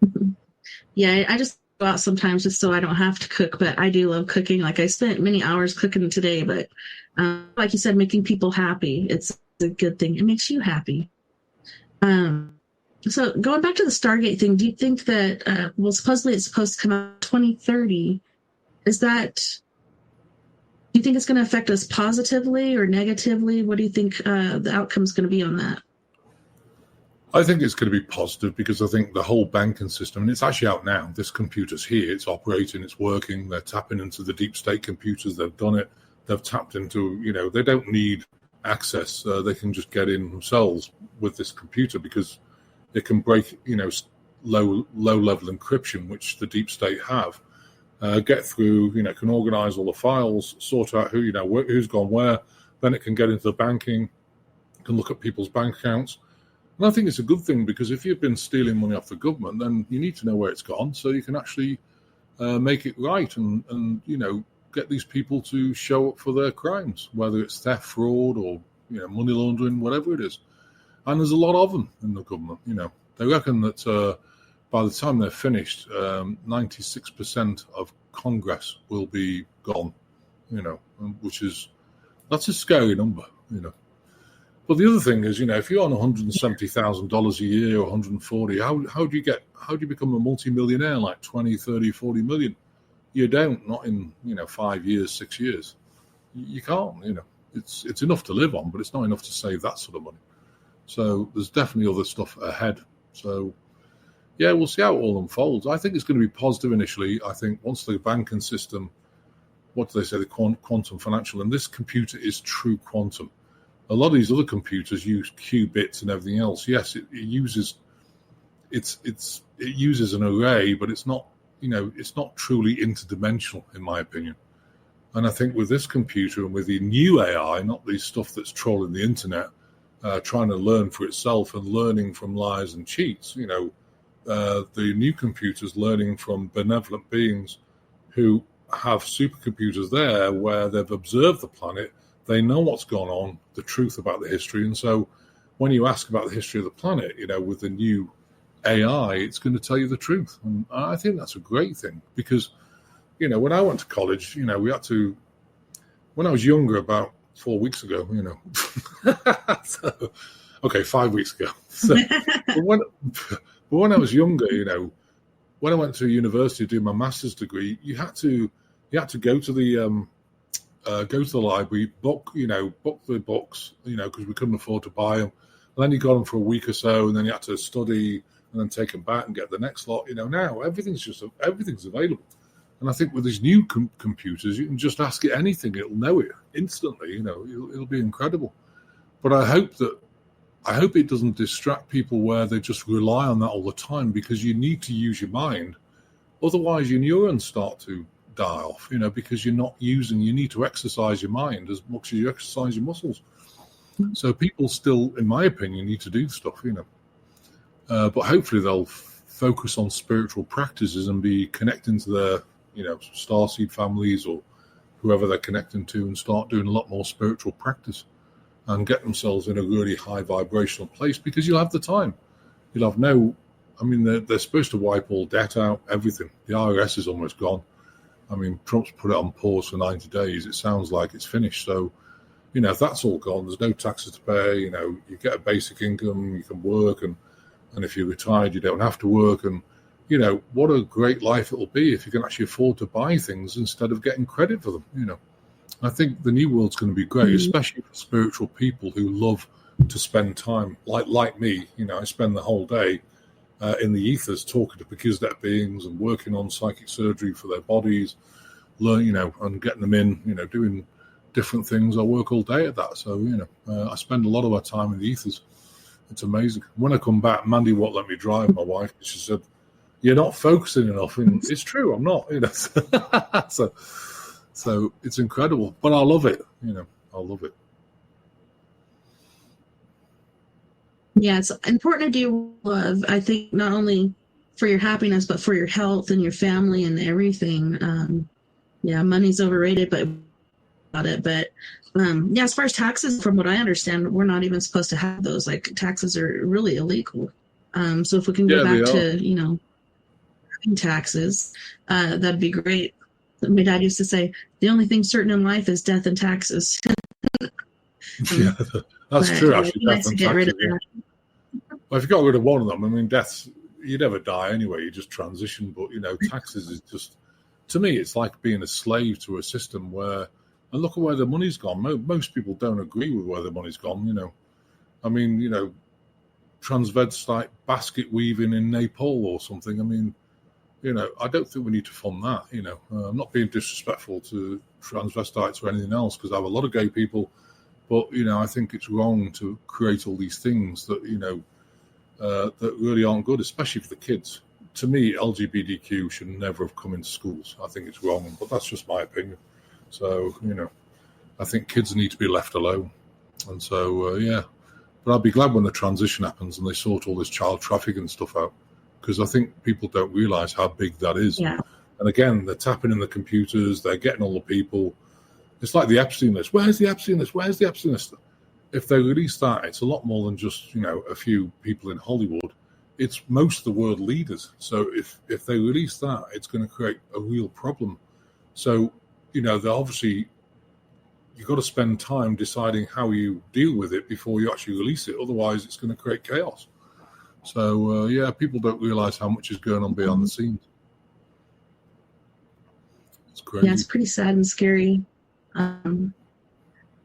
Mm-hmm. Yeah, I just go out sometimes just so I don't have to cook, but I do love cooking. Like, I spent many hours cooking today, but like you said, making people happy, it's a good thing. It makes you happy. So going back to the Stargate thing, do you think that, well, supposedly it's supposed to come out 2030. Do you think it's going to affect us positively or negatively? What do you think the outcome is going to be on that? I think it's going to be positive, because I think the whole banking system, and it's actually out now, this computer's here, it's operating, it's working, they're tapping into the deep state computers, they've done it, they've tapped into, you know, they don't need access, they can just get in themselves with this computer, because it can break, you know, low level encryption, which the deep state have, get through, you know, can organize all the files, sort out who, you know, who's gone where, then it can get into the banking, can look at people's bank accounts. And I think it's a good thing, because if you've been stealing money off the government, then you need to know where it's gone so you can actually make it right. And you know, get these people to show up for their crimes, whether it's theft, fraud, or money laundering, whatever it is. And there's a lot of them in the government. They reckon that by the time they're finished, 96% of Congress will be gone. That's a scary number. But the other thing is, if you're on $170,000 a year or 140, how do you become a multimillionaire like 20, 30, 40 million? You don't, not in 5 years, 6 years. You can't. It's enough to live on, but it's not enough to save that sort of money. So there's definitely other stuff ahead. So yeah, we'll see how it all unfolds. I think it's going to be positive initially. I think once the banking system, what do they say, the quantum financial, and this computer is true quantum. A lot of these other computers use qubits and everything else. Yes, it uses an array, but it's not truly interdimensional, in my opinion. And I think with this computer and with the new AI, not the stuff that's trolling the internet, trying to learn for itself and learning from lies and cheats, the new computers learning from benevolent beings who have supercomputers there where they've observed the planet. They know what's gone on, the truth about the history. And so when you ask about the history of the planet, with the new AI, it's going to tell you the truth. And I think that's a great thing because, when I went to college, we had to, when I was younger, about 4 weeks ago, 5 weeks ago. So, but when I was younger, when I went to university to do my master's degree, you had to go to the library, book the books, because we couldn't afford to buy them. And then you got them for a week or so, and then you had to study and then take them back and get the next lot. Now everything's available. And I think with these new computers, you can just ask it anything; it'll know it instantly. It'll be incredible. But I hope it doesn't distract people where they just rely on that all the time, because you need to use your mind. Otherwise, your neurons start to die off, because you're not using. You need to exercise your mind as much as you exercise your muscles. So people still, in my opinion, need to do stuff, but hopefully they'll focus on spiritual practices and be connecting to their, starseed families or whoever they're connecting to, and start doing a lot more spiritual practice and get themselves in a really high vibrational place, because you'll have the time. You'll have they're supposed to wipe all debt out, everything. The IRS is almost gone. Trump's put it on pause for 90 days. It sounds like it's finished. So, if that's all gone, there's no taxes to pay. You get a basic income, you can work, and if you're retired, you don't have to work. And, what a great life it'll be if you can actually afford to buy things instead of getting credit for them. I think the new world's going to be great, especially for spiritual people who love to spend time, like me. I spend the whole day in the ethers talking to Pakistan beings and working on psychic surgery for their bodies, and getting them in, doing different things. I work all day at that. So, I spend a lot of my time in the ethers. It's amazing. When I come back, Mandy won't let me drive, my wife. She said, "You're not focusing enough." And it's true, I'm not, So it's incredible, but I love it. I love it. Yeah, it's important to do love, I think, not only for your happiness, but for your health and your family and everything. Money's overrated, but as far as taxes, from what I understand, we're not even supposed to have those. Like, taxes are really illegal. So if we can go back to, having taxes, that'd be great. My dad used to say, the only thing certain in life is death and taxes. Yeah, that's true, actually. Nice to get rid of that. Well, if you got rid of one of them, death's, you never die anyway, you just transition. But, taxes is just, to me, it's like being a slave to a system where, and look at where the money's gone. Most people don't agree with where the money's gone, transvestite basket weaving in Nepal or something. I don't think we need to fund that, I'm not being disrespectful to transvestites or anything else, because I have a lot of gay people, but, I think it's wrong to create all these things that, that really aren't good, especially for the kids. To me, LGBTQ should never have come into schools. I think it's wrong, but that's just my opinion. So, I think kids need to be left alone. And so, but I'll be glad when the transition happens and they sort all this child trafficking stuff out, because I think people don't realise how big that is. Yeah. And again, they're tapping in the computers, they're getting all the people. It's like the Epstein list. Where's the Epstein list? Where's the Epstein list? If they release that, it's a lot more than just, a few people in Hollywood. It's most of the world leaders. So if they release that, it's going to create a real problem. So, they're obviously, you've got to spend time deciding how you deal with it before you actually release it. Otherwise, it's going to create chaos. So, people don't realize how much is going on behind the scenes. It's crazy. Yeah, it's pretty sad and scary. I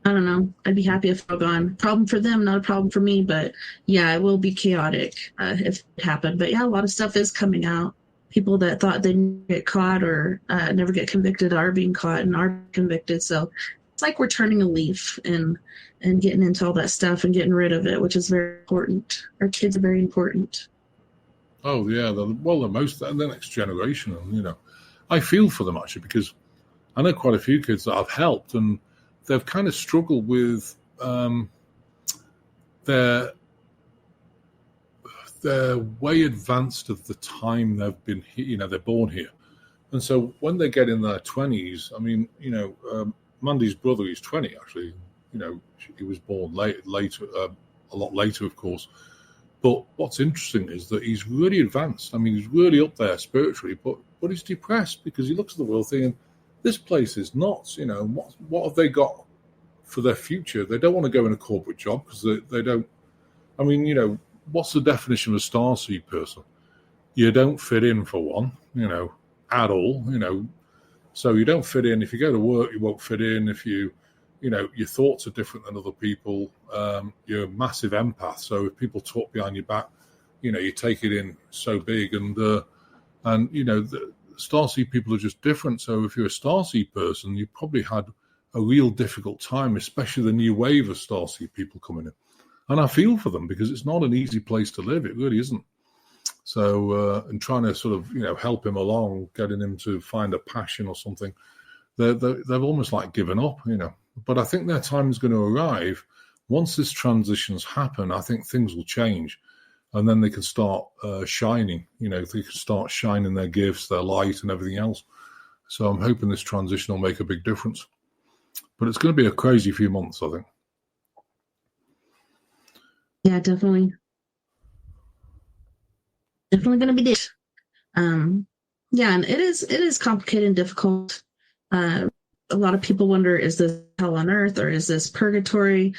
don't know. I'd be happy if it were gone. Problem for them, not a problem for me. But yeah, it will be chaotic if it happened. But yeah, a lot of stuff is coming out. People that thought they'd get caught or never get convicted are being caught and are convicted. So it's like we're turning a leaf and getting into all that stuff and getting rid of it, which is very important. Our kids are very important. Oh yeah, the next generation, and I feel for them actually, because I know quite a few kids that I've helped, and they've kind of struggled with their way advanced of the time they've been here. They're born here, and so when they get in their 20s, I mean, Mandy's brother, he's 20 actually. He was born later, a lot later, of course. But what's interesting is that he's really advanced. I mean, he's really up there spiritually, but he's depressed because he looks at the world thinking, this place is nuts. What have they got for their future? They don't want to go in a corporate job because they don't. I mean, what's the definition of a starseed person? You don't fit in for one, at all, So you don't fit in. If you go to work, you won't fit in. If your thoughts are different than other people. You're a massive empath. So if people talk behind your back, you take it in so big. And the starseed people are just different. So if you're a starseed person, you probably had a real difficult time, especially the new wave of starseed people coming in. And I feel for them because it's not an easy place to live. It really isn't. So, and trying to sort of, help him along, getting him to find a passion or something, they've almost like given up, But I think their time is going to arrive. Once this transitions happen, I think things will change. And then they can start shining, they can start shining their gifts, their light and everything else. So I'm hoping this transition will make a big difference. But it's going to be a crazy few months, I think. Yeah, definitely. Definitely going to be this. Yeah, and it is complicated and difficult. A lot of people wonder, is this hell on earth or is this purgatory?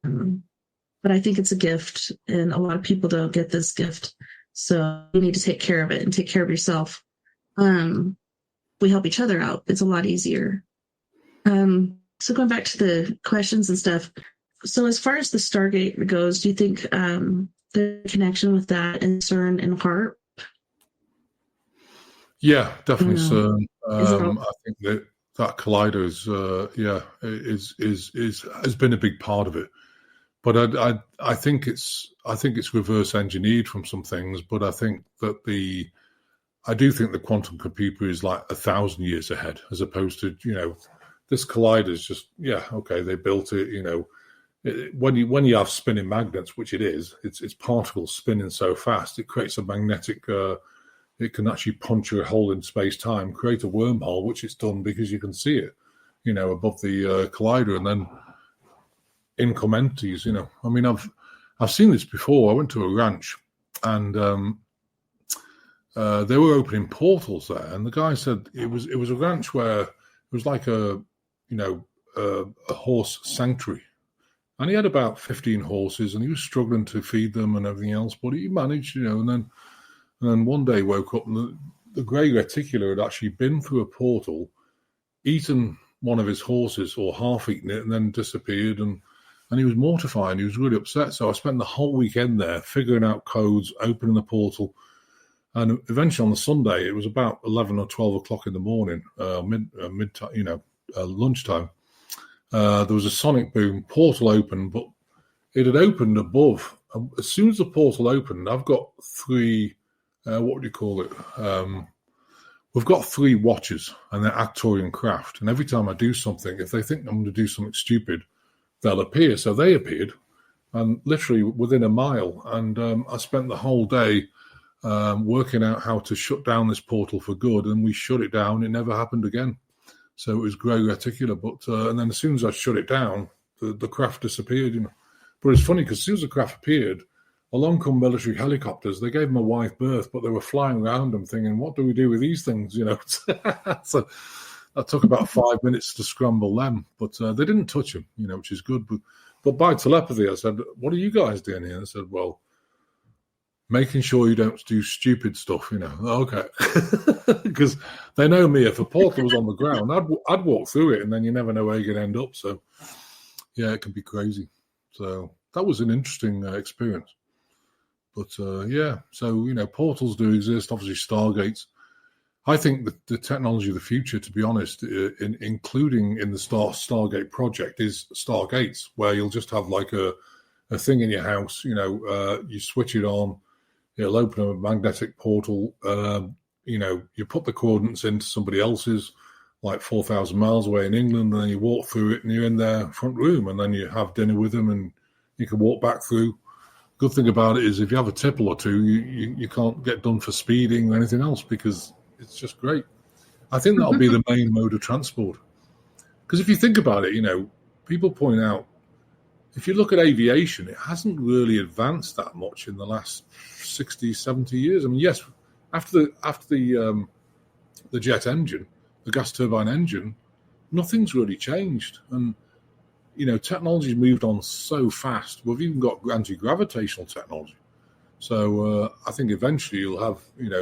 But I think it's a gift, and a lot of people don't get this gift. So you need to take care of it and take care of yourself. We help each other out. It's a lot easier. So going back to the questions and stuff. So as far as the Stargate goes, do you think the connection with that and CERN and HARP? Yeah, definitely CERN. I think that collider has been a big part of it. But I think it's reverse engineered from some things. But I think that I do think the quantum computer is like 1,000 years ahead, as opposed to this collider is just they built it. When you have spinning magnets, which it is, it's particles spinning so fast it creates a magnetic. It can actually puncture a hole in space time, create a wormhole, which it's done because you can see it, above the collider, and then in come entities. I mean, I've seen this before. I went to a ranch, and they were opening portals there, and the guy said it was a ranch where it was like a horse sanctuary. And he had about 15 horses, and he was struggling to feed them and everything else, but he managed, and then one day woke up, and the grey reticular had actually been through a portal, eaten one of his horses, or half eaten it, and then disappeared, and he was mortified. He was really upset. So I spent the whole weekend there figuring out codes, opening the portal, and eventually on the Sunday, it was about 11 or 12 o'clock in the morning, lunchtime. There was a sonic boom, portal opened, but it had opened above. As soon as the portal opened, I've got three, what would you call it? We've got three watchers, and they're Actorian craft. And every time I do something, if they think I'm going to do something stupid, they'll appear. So they appeared, and literally within a mile. And I spent the whole day working out how to shut down this portal for good, and we shut it down. It never happened again. So it was grey reticular, but and then as soon as I shut it down, the craft disappeared. But it's funny because as soon as the craft appeared, along come military helicopters. They gave them a wide berth, but they were flying around them, thinking, "What do we do with these things?" So that took about 5 minutes to scramble them, but they didn't touch them, which is good. But by telepathy, I said, "What are you guys doing here?" And I said, "Well, making sure you don't do stupid stuff, Okay, because they know me. If a portal was on the ground, I'd walk through it, and then you never know where you're going to end up. So, yeah, it can be crazy. So that was an interesting experience. But yeah, so portals do exist. Obviously, stargates. I think the technology of the future, to be honest, including in the Stargate project, is stargates, where you'll just have like a thing in your house. You switch it on. It'll open a magnetic portal. You put the coordinates into somebody else's, like 4,000 miles away in England, and then you walk through it, and you're in their front room, and then you have dinner with them, and you can walk back through. Good thing about it is if you have a tipple or two, you can't get done for speeding or anything else because it's just great. I think that'll be the main mode of transport. Because if you think about it, people point out, if you look at aviation, it hasn't really advanced that much in the last 60, 70 years. I mean, yes, after the jet engine, the gas turbine engine, nothing's really changed. And, technology's moved on so fast. We've even got anti-gravitational technology. So I think eventually you'll have,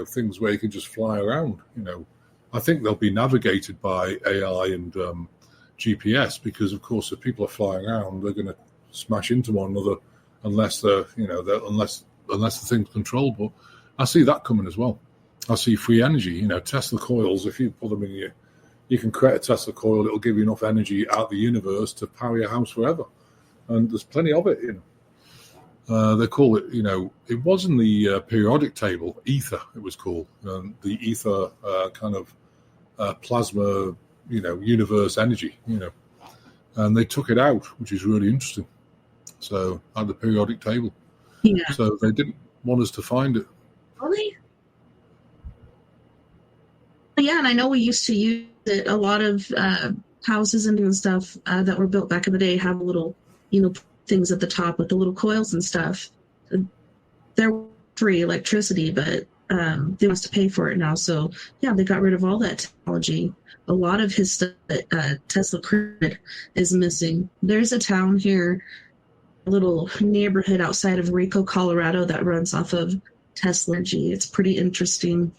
things where you can just fly around. I think they'll be navigated by AI and GPS because, of course, if people are flying around, they're going to smash into one another unless unless the thing's controlled. But I see that coming as well. I see free energy. Tesla coils. If you put them in you can create a Tesla coil. It'll give you enough energy out of the universe to power your house forever, and there's plenty of it. They call it, it was in the periodic table, ether, it was called, the ether kind of plasma, universe energy, and they took it out, which is really interesting. So, at the periodic table. Yeah. So, they didn't want us to find it. Really? Yeah, and I know we used to use it. A lot of houses and stuff that were built back in the day have little, things at the top with the little coils and stuff. They're free electricity, but they want to pay for it now. So yeah, they got rid of all that technology. A lot of his stuff that Tesla created is missing. There's a town here, a little neighborhood outside of Rico, Colorado, that runs off of Tesla energy. It's pretty interesting.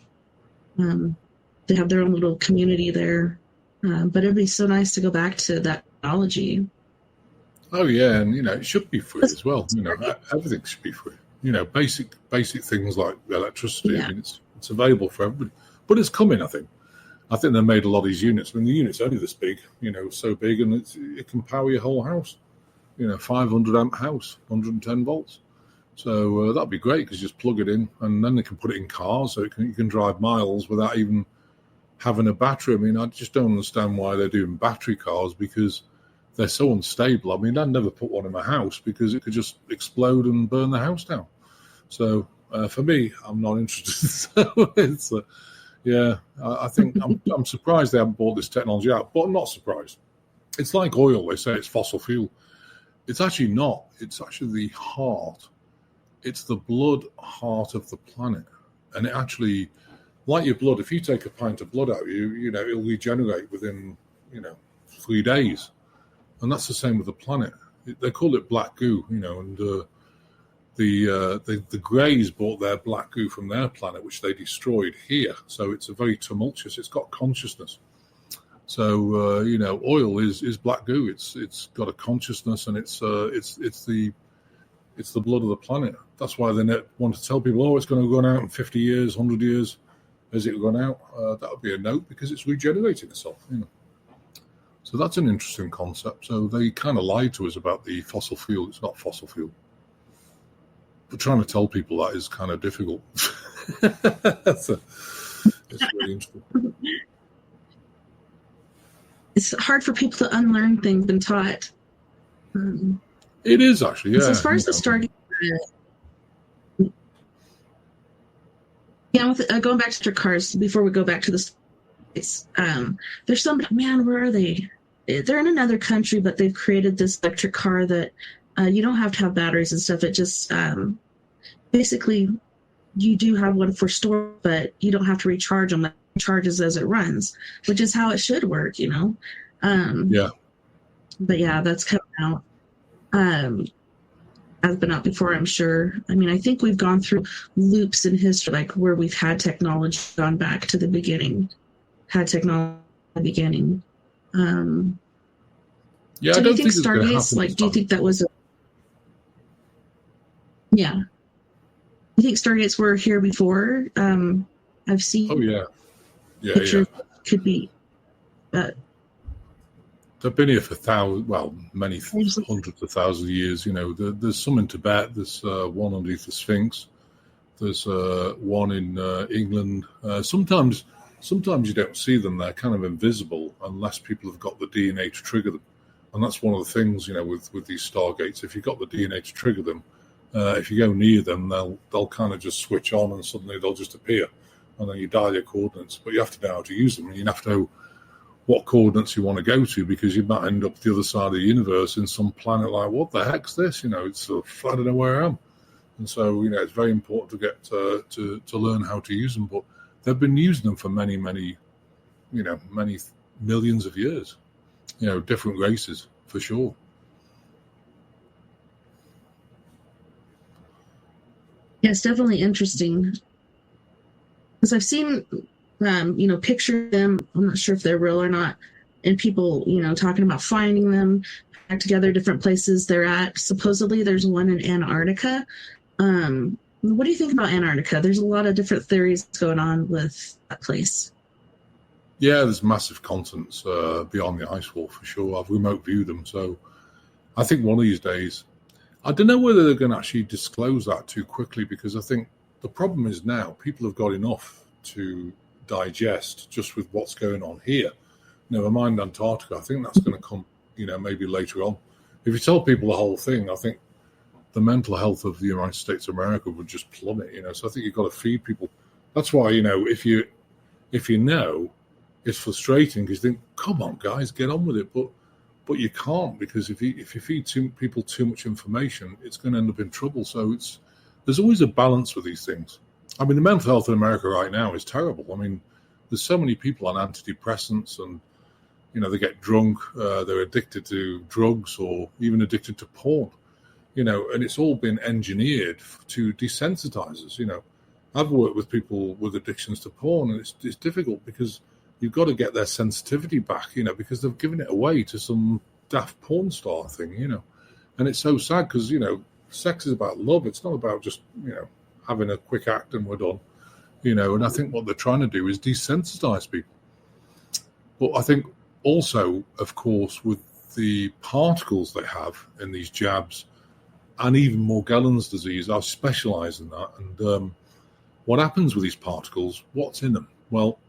They have their own little community there, but it'd be so nice to go back to that technology. Oh yeah, and it should be free as well. Everything should be free. Basic things like electricity. Yeah. I mean, it's available for everybody, but it's coming. I think they made a lot of these units. I mean, the unit's only this big, so big, and it can power your whole house. 500 amp house, 110 volts. So that'd be great because you just plug it in, and then they can put it in cars, so you can drive miles without even having a battery. I mean, I just don't understand why they're doing battery cars because they're so unstable. I mean, I'd never put one in my house because it could just explode and burn the house down. So for me, I'm not interested. So it's, I think I'm surprised they haven't brought this technology out, but I'm not surprised. It's like oil. They say it's fossil fuel. It's actually not. It's actually the heart. It's the blood heart of the planet. And it actually, like your blood, if you take a pint of blood out, it'll regenerate within, 3 days. And that's the same with the planet. They call it black goo, and the Greys brought their black goo from their planet, which they destroyed here. So it's a very tumultuous. It's got consciousness. So oil is black goo. It's got a consciousness, and it's the blood of the planet. That's why they want to tell people, it's going to run out in 50 years, 100 years. Has it run out? That would be a note because it's regenerating itself. So that's an interesting concept. So they kind of lied to us about the fossil fuel. It's not fossil fuel. But trying to tell people that is kind of difficult. It's really interesting. It's hard for people to unlearn things been taught. It is actually, yeah. So as far as the Stargate, Yeah, with going back to cars, before we go back to the there's some, man, where are they? They're in another country, but they've created this electric car that you don't have to have batteries and stuff. It just basically you do have one for storage, but you don't have to recharge them. It charges as it runs, which is how it should work, Yeah. But yeah, that's coming out. Has been out before, I'm sure. I mean, I think we've gone through loops in history, like where we've had technology gone back to the beginning. Yeah, So I do don't you think think it's going to Stargates, happen. like, do you think that was yeah. You think Stargates were here before? I've seen Oh yeah, pictures could be They've been here for many hundreds of thousands of years. There's some in Tibet. There's one underneath the Sphinx. There's one in England. Sometimes you don't see them. They're kind of invisible unless people have got the DNA to trigger them. And that's one of the things, with these Stargates. If you've got the DNA to trigger them, if you go near them, they'll kind of just switch on and suddenly they'll just appear. And then you dial your coordinates. But you have to know how to use them. And you have to know what coordinates you want to go to, because you might end up the other side of the universe in some planet like, what the heck's this? It's sort of, I don't know where I am. And so, it's very important to get to learn how to use them. But they've been using them for many, many, many millions of years. Different races, for sure. Yeah, it's definitely interesting. Because I've seen picture them. I'm not sure if they're real or not. And people, talking about finding them back together, different places they're at. Supposedly there's one in Antarctica. What do you think about Antarctica? There's a lot of different theories going on with that place. Yeah, there's massive continents beyond the ice wall, for sure. I've remote viewed them. So I think one of these days, I don't know whether they're going to actually disclose that too quickly, because I think the problem is now people have got enough to digest just with what's going on here. Never mind Antarctica. I think that's going to come, maybe later on. If you tell people the whole thing, I think the mental health of the United States of America would just plummet. So I think you've got to feed people. That's why, if you know, it's frustrating because you think, come on, guys, get on with it. But you can't, because if you feed people too much information, it's going to end up in trouble. So there's always a balance with these things. I mean, the mental health in America right now is terrible. I mean, there's so many people on antidepressants and, they get drunk, they're addicted to drugs or even addicted to porn, and it's all been engineered to desensitize us. I've worked with people with addictions to porn, and it's difficult because you've got to get their sensitivity back, because they've given it away to some daft porn star thing, and it's so sad because, sex is about love. It's not about just, having a quick act and we're done, and I think what they're trying to do is desensitize people. But I think also, of course, with the particles they have in these jabs and even Morgellons disease, I specialize in that. And what happens with these particles, what's in them? Well,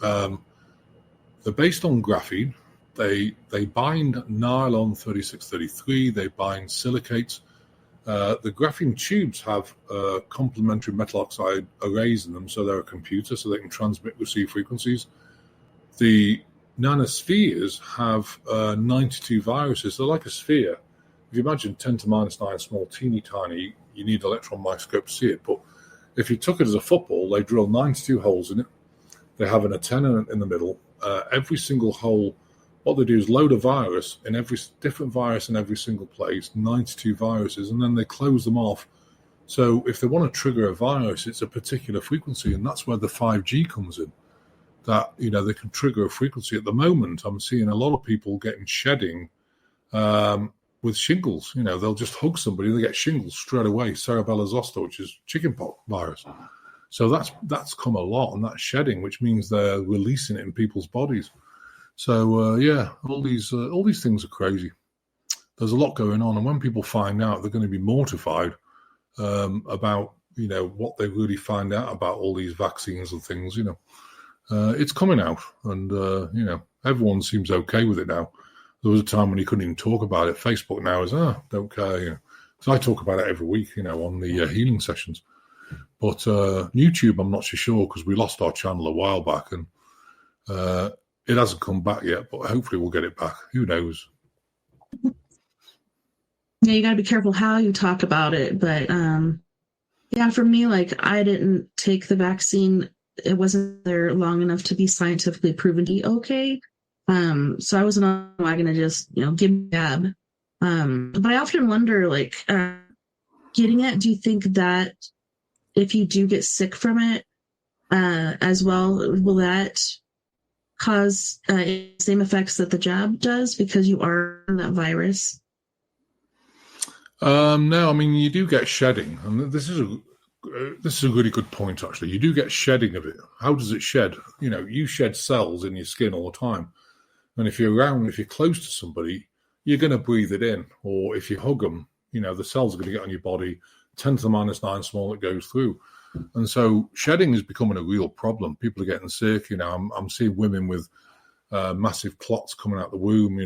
they're based on graphene. They bind nylon 3633. They bind silicates. The graphene tubes have complementary metal oxide arrays in them, so they're a computer, so they can transmit, receive frequencies. The nanospheres have 92 viruses. They're like a sphere. If you imagine 10 to minus 9 small, teeny tiny, you need an electron microscope to see it. But if you took it as a football, they drill 92 holes in it. They have an antenna in the middle. Every single hole, what they do is load a virus in every different virus in every single place, 92 viruses, and then they close them off. So if they want to trigger a virus, it's a particular frequency, and that's where the 5G comes in. That, they can trigger a frequency. At the moment, I'm seeing a lot of people getting shedding with shingles. They'll just hug somebody, they get shingles straight away, cerebellar zoster, which is chickenpox virus. So that's come a lot, and that's shedding, which means they're releasing it in people's bodies. So all these things are crazy. There's a lot going on, and when people find out, they're going to be mortified about what they really find out about all these vaccines and things. It's coming out, and everyone seems okay with it now. There was a time when you couldn't even talk about it. Facebook now is don't care. So I talk about it every week, on the healing sessions. But YouTube, I'm not so sure because we lost our channel a while back and it hasn't come back yet, but hopefully we'll get it back. Who knows? Yeah, you got to be careful how you talk about it. But yeah, for me, like I didn't take the vaccine. It wasn't there long enough to be scientifically proven to be okay. So I wasn't on the wagon to just, give me a jab. But I often wonder, like, getting it, do you think that if you do get sick from it as well, will that cause the same effects that the jab does because you are in that virus? No, I mean, you do get shedding, and this is a really good point, actually. You do get shedding of it. How does it shed? You shed cells in your skin all the time. And if you're close to somebody, you're going to breathe it in. Or if you hug them, the cells are going to get on your body. 10 to the minus 9 small, it goes through. And so shedding is becoming a real problem. People are getting sick. I'm seeing women with massive clots coming out the womb,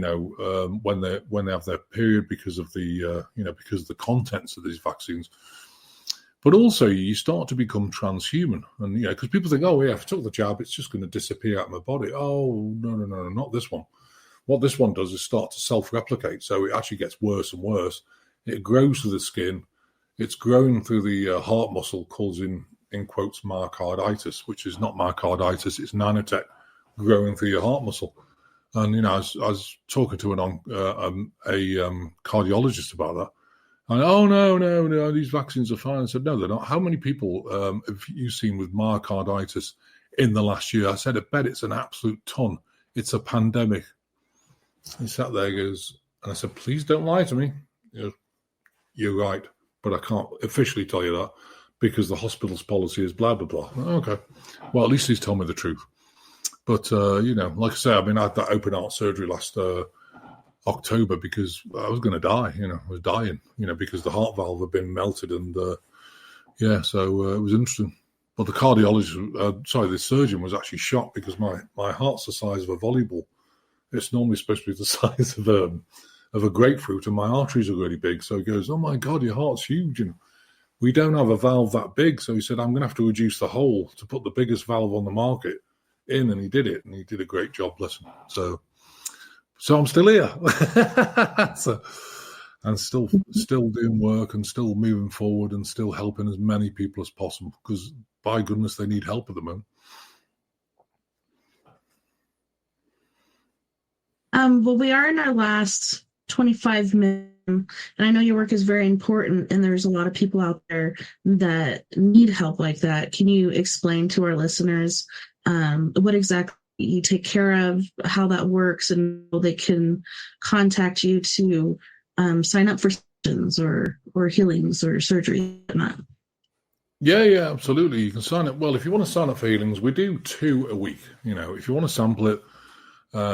when they have their period because of the contents of these vaccines. But also, you start to become transhuman, and because people think, oh yeah, if I took the jab, it's just going to disappear out of my body. Oh no, not this one. What this one does is start to self-replicate, so it actually gets worse and worse. It grows through the skin. It's growing through the heart muscle, causing in quotes myocarditis, which is not myocarditis; it's nanotech growing through your heart muscle. And I was talking to a cardiologist about that. And no, these vaccines are fine. I said, no, they're not. How many people have you seen with myocarditis in the last year? I said, I bet it's an absolute ton. It's a pandemic. He sat there, goes, and I said, please don't lie to me. You're right, but I can't officially tell you that because the hospital's policy is blah, blah, blah. Okay. Well, at least he's told me the truth. But, like I say, I mean, I had that open heart surgery last October because I was going to die, I was dying, because the heart valve had been melted and, so it was interesting. But the cardiologist, the surgeon was actually shocked because my heart's the size of a volleyball. It's normally supposed to be the size of a grapefruit and my arteries are really big. So he goes, oh my God, your heart's huge. And we don't have a valve that big. So he said, I'm going to have to reduce the hole to put the biggest valve on the market in. And he did it. And he did a great job, bless him. So I'm still here. And still doing work and still moving forward and still helping as many people as possible because, by goodness, they need help at the moment. Well, we are in our last 25 minutes, and I know your work is very important, and there's a lot of people out there that need help like that. Can you explain to our listeners what exactly you take care of, how that works, and how they can contact you to sign up for sessions or healings or surgery and whatnot? Yeah, absolutely. You can sign up. Well, if you want to sign up for healings, we do 2 a week. If you want to sample it,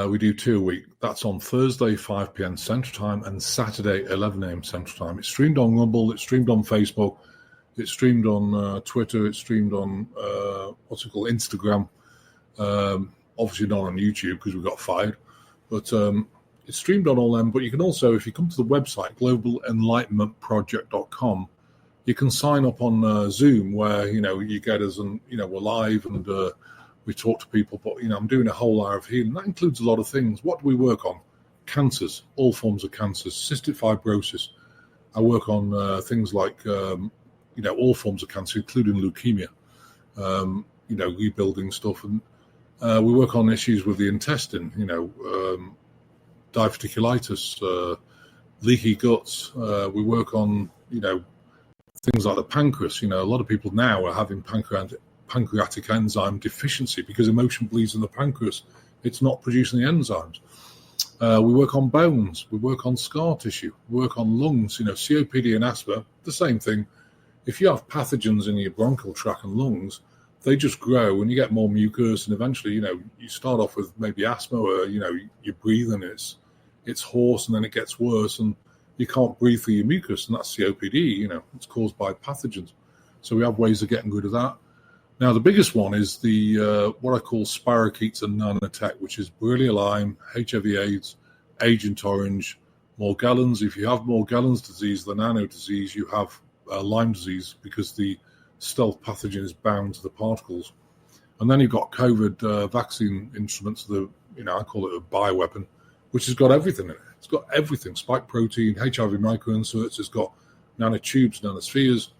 we do 2 a week. That's on Thursday, 5 p.m. Central Time, and Saturday, 11 a.m. Central Time. It's streamed on Rumble. It's streamed on Facebook. It's streamed on Twitter. It's streamed on Instagram. Obviously not on YouTube because we got fired, but it's streamed on all them. But you can also, if you come to the website, globalenlightenmentproject.com, you can sign up on Zoom where, you get us and, we're live and we talk to people. But, I'm doing a whole hour of healing. That includes a lot of things. What do we work on? Cancers, all forms of cancers, cystic fibrosis. I work on things like, all forms of cancer, including leukemia, rebuilding stuff. And we work on issues with the intestine, diverticulitis, leaky guts. We work on, things like the pancreas. A lot of people now are having pancreatic enzyme deficiency because emotion bleeds in the pancreas. It's not producing the enzymes. We work on bones. We work on scar tissue. We work on lungs. COPD and asthma, the same thing. If you have pathogens in your bronchial tract and lungs, they just grow and you get more mucus, and eventually, you start off with maybe asthma or, you breathe and it's hoarse and then it gets worse and you can't breathe through your mucus, and that's COPD, it's caused by pathogens. So we have ways of getting rid of that. Now, the biggest one is the what I call spirochetes and nanotech, which is Borrelia Lyme, HIV/AIDS, Agent Orange, Morgellons. If you have Morgellons disease, the nano disease, you have Lyme disease because the stealth pathogen is bound to the particles. And then you've got COVID vaccine instruments, I call it a bioweapon, which has got everything in it. It's got everything: spike protein, HIV microinserts. It's got nanotubes, nanospheres.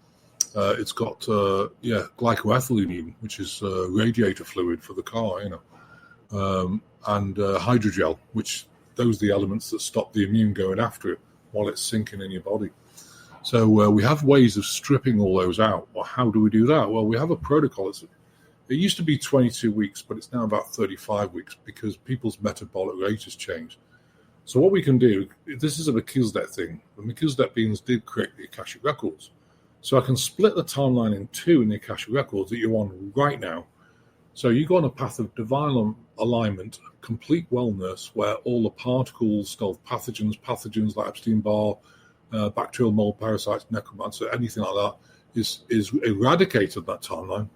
It's got glycoethylamine, which is radiator fluid for the car, and hydrogel, which those are the elements that stop the immune going after it while it's sinking in your body. So we have ways of stripping all those out. Well, how do we do that? Well, we have a protocol. It used to be 22 weeks, but it's now about 35 weeks because people's metabolic rate has changed. So what we can do, this is a Melchizedek thing. The Melchizedek beings did create the Akashic records. So I can split the timeline in two in the Akashic records that you're on right now. So you go on a path of divine alignment, complete wellness, where all the particles, stealth pathogens like Epstein-Barr, bacterial mold, parasites, necromancer, anything like that, is eradicated that timeline.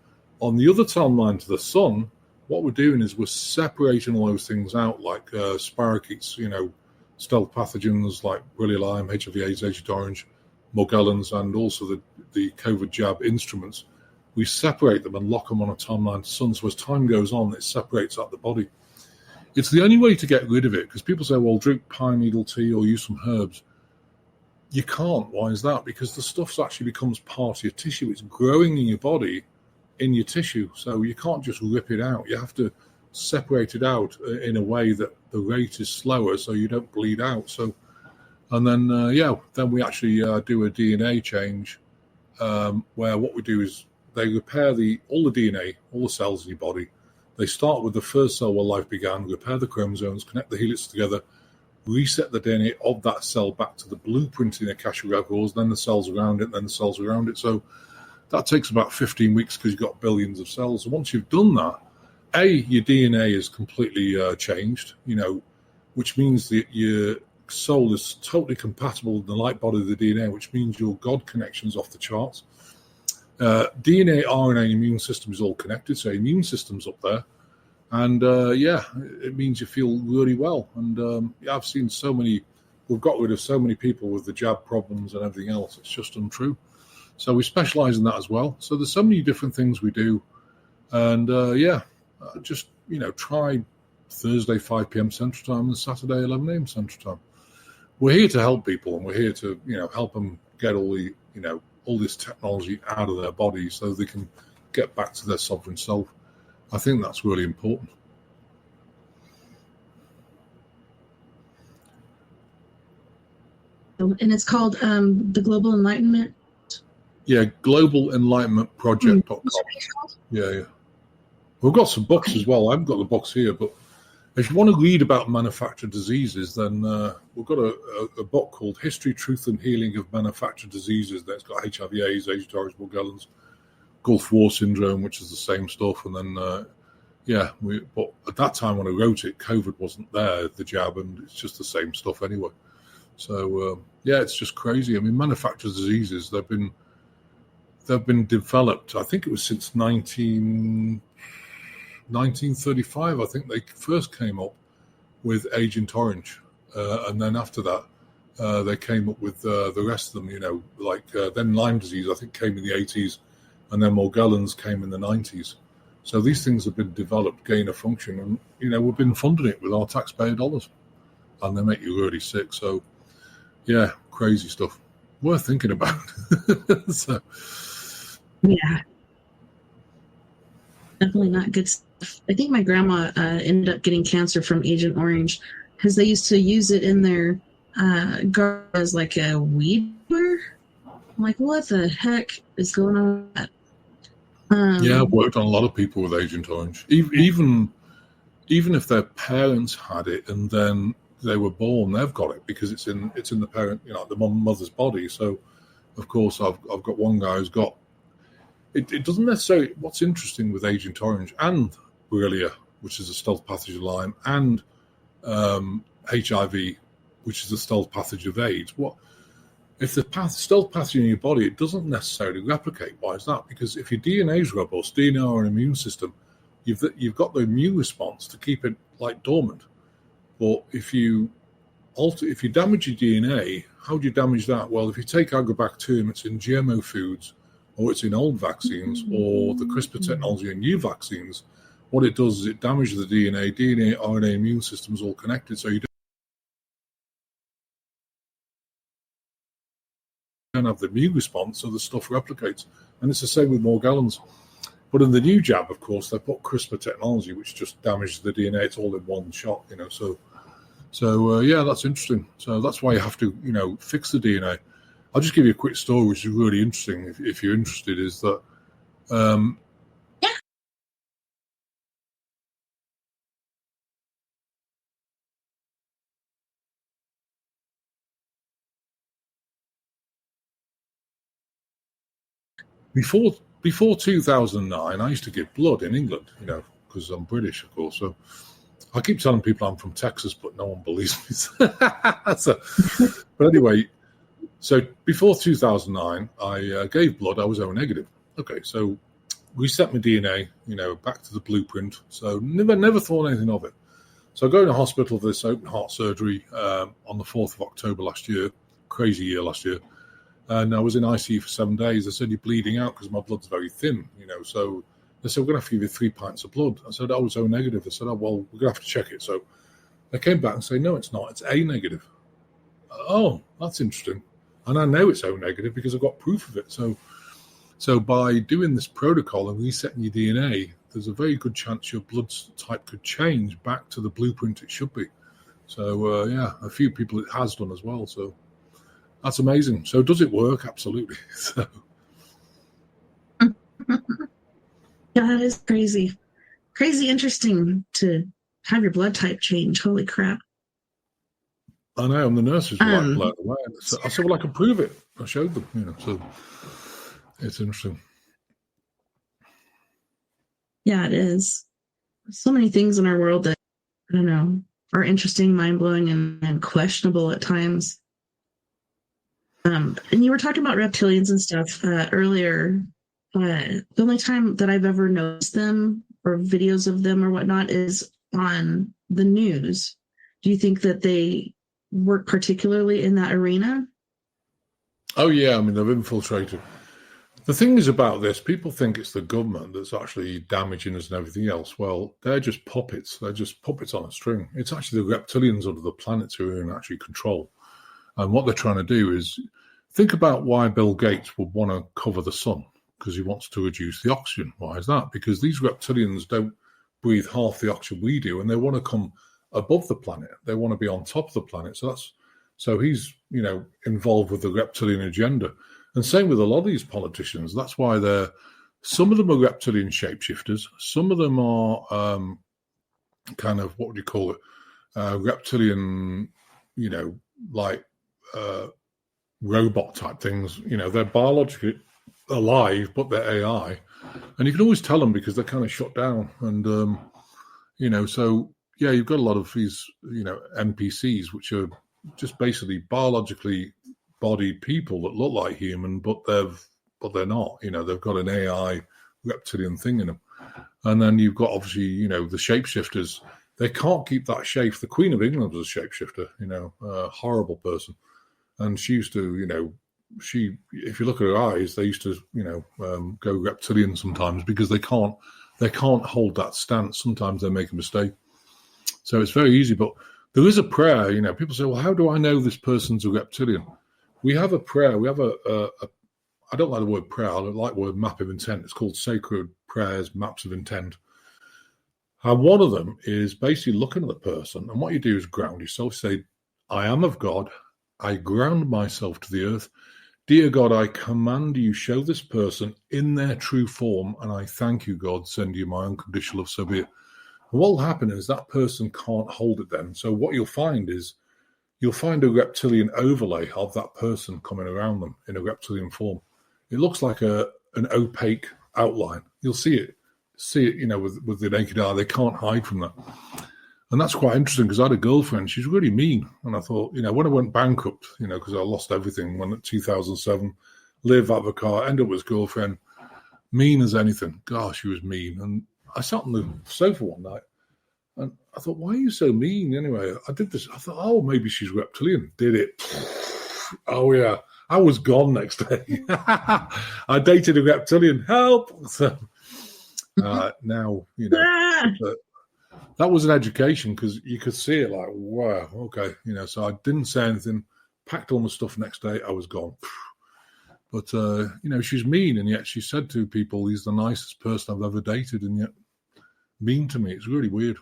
On the other timeline to the sun, what we're doing is we're separating all those things out, like spirochetes, stealth pathogens like Borrelia Lyme, HIV/AIDS, Agent Orange, Morgellons, and also the COVID jab instruments. We separate them and lock them on a timeline to sun. So as time goes on, it separates out the body. It's the only way to get rid of it, because people say, well, drink pine needle tea or use some herbs. You can't. Why is that? Because the stuff actually becomes part of your tissue. It's growing in your body, in your tissue. So you can't just rip it out. You have to separate it out in a way that the rate is slower so you don't bleed out. So, and then, then we actually do a DNA change where what we do is they repair all the DNA, all the cells in your body. They start with the first cell where life began, repair the chromosomes, connect the helix together, reset the DNA of that cell back to the blueprint in the Akashic records, then the cells around it, then the cells around it. So that takes about 15 weeks because you've got billions of cells. So once you've done that, your DNA is completely changed, which means that your soul is totally compatible with the light body of the DNA, which means your God connection's off the charts. DNA, RNA, and immune system is all connected, so immune system's up there. And, it means you feel really well. And, I've seen we've got rid of so many people with the jab problems and everything else. It's just untrue. So we specialize in that as well. So there's so many different things we do. And, try Thursday, 5 p.m. Central Time and Saturday, 11 a.m. Central Time. We're here to help people, and we're here to, help them get all this technology out of their bodies so they can get back to their sovereign self. I think that's really important. And it's called the Global Enlightenment. Yeah, Global Enlightenment Project.com. Yeah. We've got some books as well. I haven't got the books here, but if you want to read about manufactured diseases, then we've got a book called History, Truth and Healing of Manufactured Diseases. That's got HIV/AIDS, Agent Orange, Morgellons, Gulf War Syndrome, which is the same stuff. And then, but at that time when I wrote it, COVID wasn't there, the jab, and it's just the same stuff anyway. So, it's just crazy. I mean, manufactured diseases, they've been developed, I think it was since 1935, I think they first came up with Agent Orange. And then after that, they came up with the rest of them, then Lyme disease, I think, came in the 80s, and then Morgellons came in the 90s. So these things have been developed, gain of function, and, we've been funding it with our taxpayer dollars. And they make you really sick. So, crazy stuff. Worth thinking about. So, yeah. Definitely not good stuff. I think my grandma ended up getting cancer from Agent Orange because they used to use it in their garden as like a weed killer. I'm like, what the heck is going on with that? I've worked on a lot of people with Agent Orange. Even if their parents had it and then they were born, they've got it because it's in the parent, the mother's body. So, of course, I've got one guy who's got. It doesn't necessarily. What's interesting with Agent Orange and Borrelia, which is a stealth pathogen of Lyme, and HIV, which is a stealth pathogen of AIDS. What if the stealth pathogen in your body? It doesn't necessarily replicate. Why is that? Because if your DNA is robust, DNA or an immune system, you've got the immune response to keep it like dormant. But if you damage your DNA, how do you damage that? Well, if you take agrobacterium, it's in GMO foods or it's in old vaccines, or the CRISPR technology in new vaccines, what it does is it damages the DNA, RNA, immune systems all connected, so you don't have the immune response, so the stuff replicates. And it's the same with Morgellons. But in the new jab, of course, they put CRISPR technology, which just damages the DNA. It's all in one shot, So yeah, that's interesting. So that's why you have to, fix the DNA. I'll just give you a quick story, which is really interesting. If you're interested, is that before 2009, I used to give blood in England, because I'm British, of course. So I keep telling people I'm from Texas, but no one believes me. But anyway, so before 2009, I gave blood. I was O negative. Okay, so reset my DNA, back to the blueprint. So never thought anything of it. So I go to hospital for this open heart surgery on the 4th of October last year. Crazy year last year. And I was in ICU for 7 days. They said, you're bleeding out because my blood's very thin, So they said, we're going to have to give you 3 pints of blood. I said, I was O negative. They said, oh, well, we're going to have to check it. So they came back and said, no, it's not. It's A negative. Oh, that's interesting. And I know it's O negative because I've got proof of it. So by doing this protocol and resetting your DNA, there's a very good chance your blood type could change back to the blueprint it should be. So, yeah, a few people it has done as well. So that's amazing. So does it work? Absolutely. So. Yeah, that is crazy. Crazy interesting to have your blood type change. Holy crap. I know, and the nurses were like blown away. So I said, well, I can prove it. I showed them, so it's interesting. Yeah, it is. So many things in our world that, I don't know, are interesting, mind-blowing, and questionable at times. And you were talking about reptilians and stuff earlier. The only time that I've ever noticed them or videos of them or whatnot is on the news. Do you think that they work particularly in that arena? Oh, yeah. I mean, they've infiltrated. The thing is about this, people think it's the government that's actually damaging us and everything else. Well, they're just puppets. They're just puppets on a string. It's actually the reptilians under the planet who are in actually control. And what they're trying to do is think about why Bill Gates would want to cover the sun, because he wants to reduce the oxygen. Why is that? Because these reptilians don't breathe half the oxygen we do, and they want to come above the planet. They want to be on top of the planet. So he's, involved with the reptilian agenda. And same with a lot of these politicians. That's why some of them are reptilian shapeshifters. Some of them are kind of, what would you call it? Reptilian, like robot type things. They're biologically alive, but they're AI. And you can always tell them because they're kind of shut down. And, so, yeah, you've got a lot of these, NPCs, which are just basically biologically bodied people that look like human, but they're not. They've got an AI reptilian thing in them. And then you've got, obviously, the shapeshifters. They can't keep that shape. The Queen of England was a shapeshifter, a horrible person. And she used to, if you look at her eyes, they used to, go reptilian sometimes because they can't hold that stance. Sometimes they make a mistake. So it's very easy. But there is a prayer, people say, well, how do I know this person's a reptilian? We have a prayer. We have I don't like the word prayer. I like the word map of intent. It's called Sacred Prayers, Maps of Intent. And one of them is basically looking at the person. And what you do is ground yourself. Say, I am of God. I ground myself to the earth. Dear God, I command you, show this person in their true form. And I thank you, God, send you my unconditional love, so be it. And what will happen is that person can't hold it then. So what you'll find is, you'll find a reptilian overlay of that person coming around them in a reptilian form. It looks like an opaque outline. You'll see it, with the naked eye. They can't hide from that. And that's quite interesting because I had a girlfriend. She's really mean. And I thought, when I went bankrupt, because I lost everything when in 2007, live, have a car, end up with his girlfriend, mean as anything. Gosh, she was mean. And I sat on the sofa one night and I thought, why are you so mean? Anyway, I did this. I thought, oh, maybe she's reptilian. Did it. Oh, yeah. I was gone next day. I dated a reptilian. Help! So now, that was an education because you could see it like, wow, okay. So I didn't say anything, packed all my stuff next day. I was gone. But, she's mean. And yet she said to people, he's the nicest person I've ever dated. And yet mean to me. It's really weird.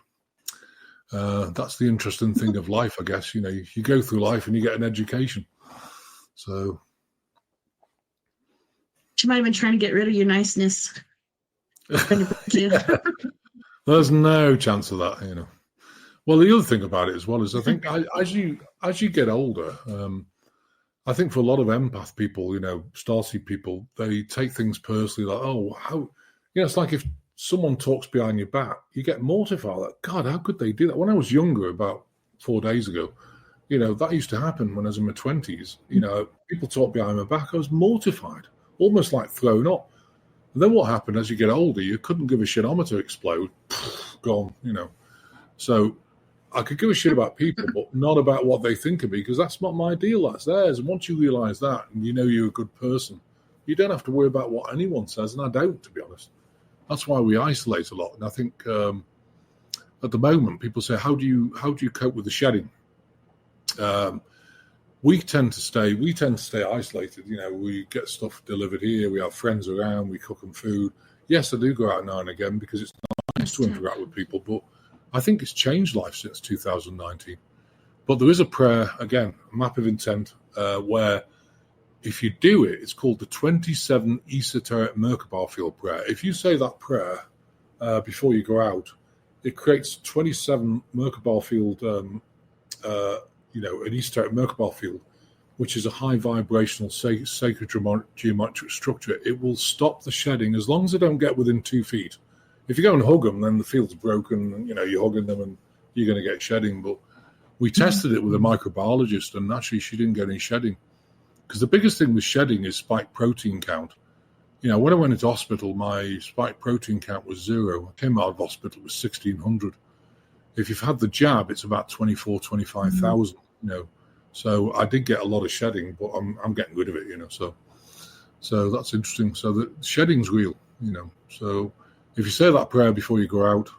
That's the interesting thing of life, I guess. You go through life and you get an education. So she might have been trying to get rid of your niceness. There's no chance of that, Well, the other thing about it as well is I think as you get older, I think for a lot of empath people, starseed people, they take things personally, like, oh, how, it's like if someone talks behind your back, you get mortified. Like, God, how could they do that? When I was younger, about 4 days ago, that used to happen when I was in my 20s. People talk behind my back. I was mortified, almost like thrown up. And then what happened as you get older, you couldn't give a shit. I'm to explode. Gone, So I could give a shit about people, but not about what they think of me, because that's not my deal. That's theirs. And once you realize that and you're a good person, you don't have to worry about what anyone says. And I don't, to be honest. That's why we isolate a lot. And I think at the moment, people say, how do you cope with the shedding? We tend to stay isolated. We get stuff delivered here. We have friends around. We cook them food. Yes, I do go out now and again because it's nice to interact with people. But I think it's changed life since 2019. But there is a prayer, again, a map of intent, where if you do it, it's called the 27 Esoteric Merkaba Field prayer. If you say that prayer before you go out, it creates 27 Merkaba Field, an esoteric Merkaba field, which is a high vibrational sacred geometric structure. It will stop the shedding as long as they don't get within 2 feet. If you go and hug them, then the field's broken. You're hugging them and you're going to get shedding. But we tested it with a microbiologist, and actually she didn't get any shedding. Because the biggest thing with shedding is spike protein count. When I went into hospital, my spike protein count was 0. I came out of hospital with 1,600. If you've had the jab, it's about 25,000, So I did get a lot of shedding, but I'm getting rid of it, So that's interesting. So the shedding's real, So if you say that prayer before you go out,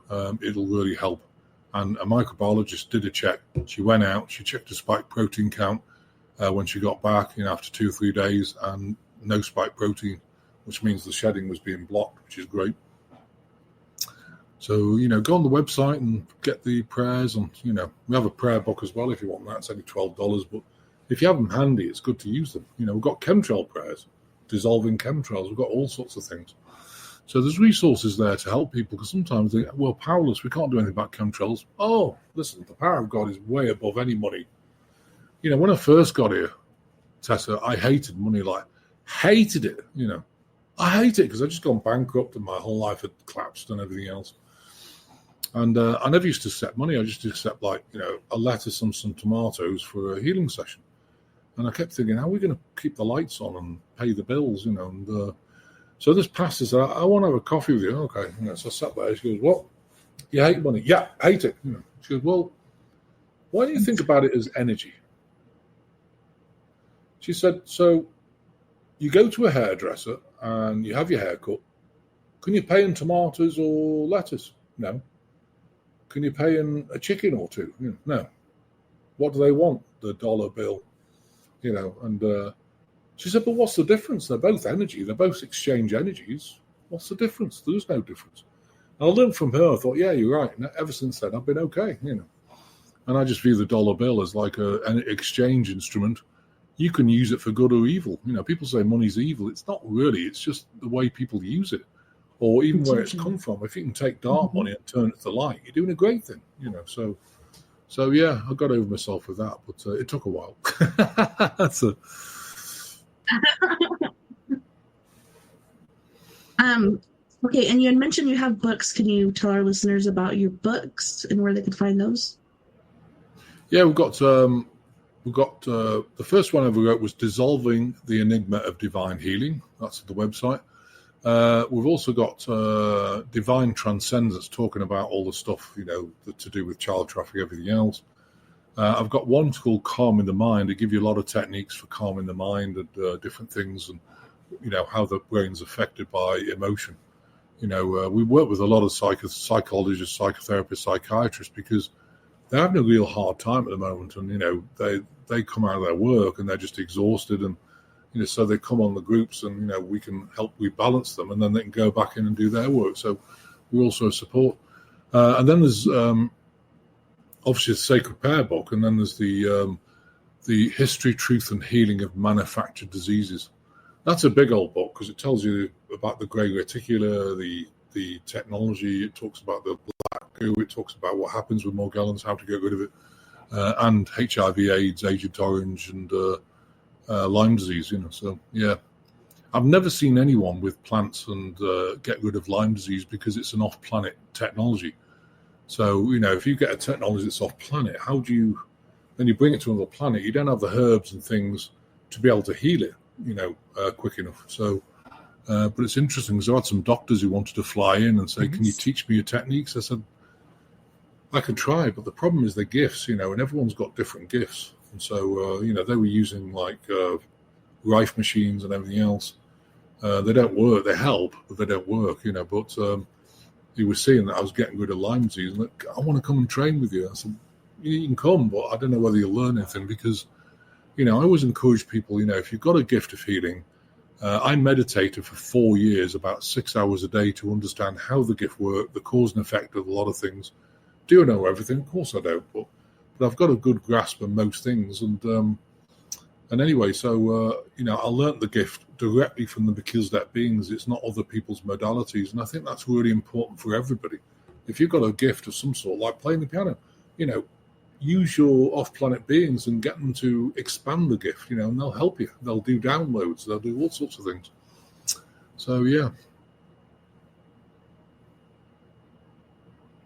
it'll really help. And a microbiologist did a check. She went out, she checked the spike protein count when she got back, after 2 or 3 days, and no spike protein, which means the shedding was being blocked, which is great. So, go on the website and get the prayers. And, we have a prayer book as well if you want that. It's only $12. But if you have them handy, it's good to use them. We've got chemtrail prayers, dissolving chemtrails. We've got all sorts of things. So there's resources there to help people, because sometimes they, we're powerless. We can't do anything about chemtrails. Oh, listen, the power of God is way above any money. When I first got here, Tessa, I hated money, hated it, I hate it because I've just gone bankrupt and my whole life had collapsed and everything else. And I never used to accept money. I just accept a lettuce and some tomatoes for a healing session. And I kept thinking, how are we going to keep the lights on and pay the bills, And so this pastor said, I want to have a coffee with you. Okay. So I sat there. She goes, what? You hate money? Yeah, I hate it. She goes, well, why do you think about it as energy? She said, so you go to a hairdresser and you have your hair cut. Can you pay in tomatoes or lettuce? No. Can you pay in a chicken or two? No. What do they want? The dollar bill, and she said, but what's the difference? They're both energy. They're both exchange energies. What's the difference? There's no difference. And I learned from her. I thought, yeah, you're right. And ever since then, I've been okay, And I just view the dollar bill as like an exchange instrument. You can use it for good or evil. People say money's evil. It's not really. It's just the way people use it, or even where it's come from. If you can take dark money and turn it to light, you're doing a great thing. So yeah, I got over myself with that, but it took a while. Okay, and you had mentioned you have books. Can you tell our listeners about your books and where they can find those? Yeah, we've got the first one I ever wrote was Dissolving the Enigma of Divine Healing. That's the website. We've also got Divine Transcendence, talking about all the stuff, to do with child trafficking, everything else. I've got one called Calming the Mind. They give you a lot of techniques for calming the mind and different things, and how the brain's affected by emotion. We work with a lot of psychologists, psychotherapists, psychiatrists, because they're having a real hard time at the moment, and they come out of their work and they're just exhausted, and so they come on the groups, and we can help rebalance them, and then they can go back in and do their work. So we also support, and then there's obviously the Sacred Prayer book, and then there's the History, Truth, and Healing of Manufactured Diseases. That's a big old book because it tells you about the grey reticula, the technology. It talks about the black goo. It talks about what happens with Morgellons, how to get rid of it, and HIV/AIDS, Agent Orange, and Lyme disease. So yeah, I've never seen anyone with plants and get rid of Lyme disease because it's an off-planet technology. So if you get a technology that's off-planet, how do you then you bring it to another planet? You don't have the herbs and things to be able to heal it, quick enough. So, but it's interesting because I had some doctors who wanted to fly in and say, "Can you teach me your techniques?" I said, "I could try, but the problem is the gifts, and everyone's got different gifts." And so, they were using like Rife machines and everything else. They don't work. They help, but they don't work, But he was seeing that I was getting rid of Lyme disease, and like, I want to come and train with you. I said, "You can come, but I don't know whether you'll learn anything because." I always encourage people, if you've got a gift of healing, I meditated for 4 years, about 6 hours a day to understand how the gift worked, the cause and effect of a lot of things. Do I know everything? Of course I don't, but I've got a good grasp of most things. And anyway, so, I learnt the gift directly from the Melchizedek beings. It's not other people's modalities. And I think that's really important for everybody. If you've got a gift of some sort, like playing the piano, use your off-planet beings and get them to expand the gift, and they'll help you. They'll do downloads. They'll do all sorts of things. So, yeah.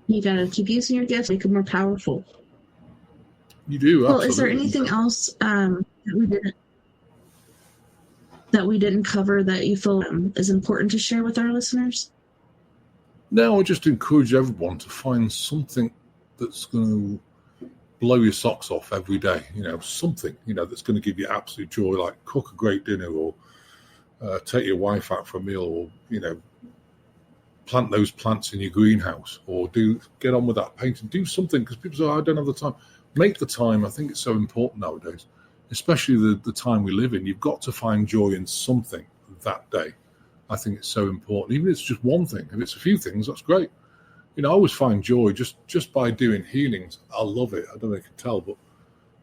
You got to keep using your gifts, make them more powerful. You do, Well, absolutely. is there anything else that we didn't cover that you feel is important to share with our listeners? No, I just encourage everyone to find something that's going to blow your socks off every day, something, that's going to give you absolute joy, like cook a great dinner or take your wife out for a meal or, plant those plants in your greenhouse or get on with that painting, do something because people say, I don't have the time. Make the time. I think it's so important nowadays, especially the time we live in. You've got to find joy in something that day. I think it's so important. Even if it's just one thing, if it's a few things, that's great. I always find joy just by doing healings. I love it. I don't know if you can tell, but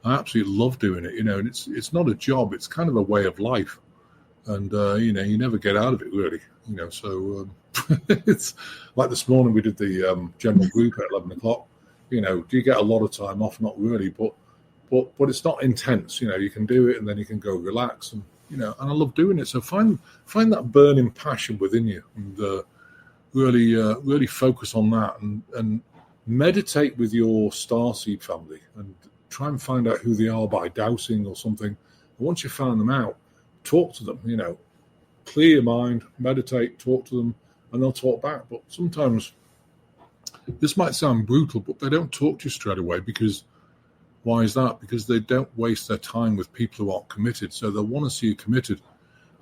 I absolutely love doing it, and it's not a job. It's kind of a way of life. And, you never get out of it really, so it's like this morning we did the general group at 11 o'clock. Do you get a lot of time off? Not really, but it's not intense. You can do it and then you can go relax and, and I love doing it. So find that burning passion within you and, really focus on that and meditate with your starseed family and try and find out who they are by dowsing or something. And once you found them out, talk to them, clear your mind, meditate, talk to them, and they'll talk back. But sometimes this might sound brutal, but they don't talk to you straight away because why is that? Because they don't waste their time with people who aren't committed. So they'll want to see you committed.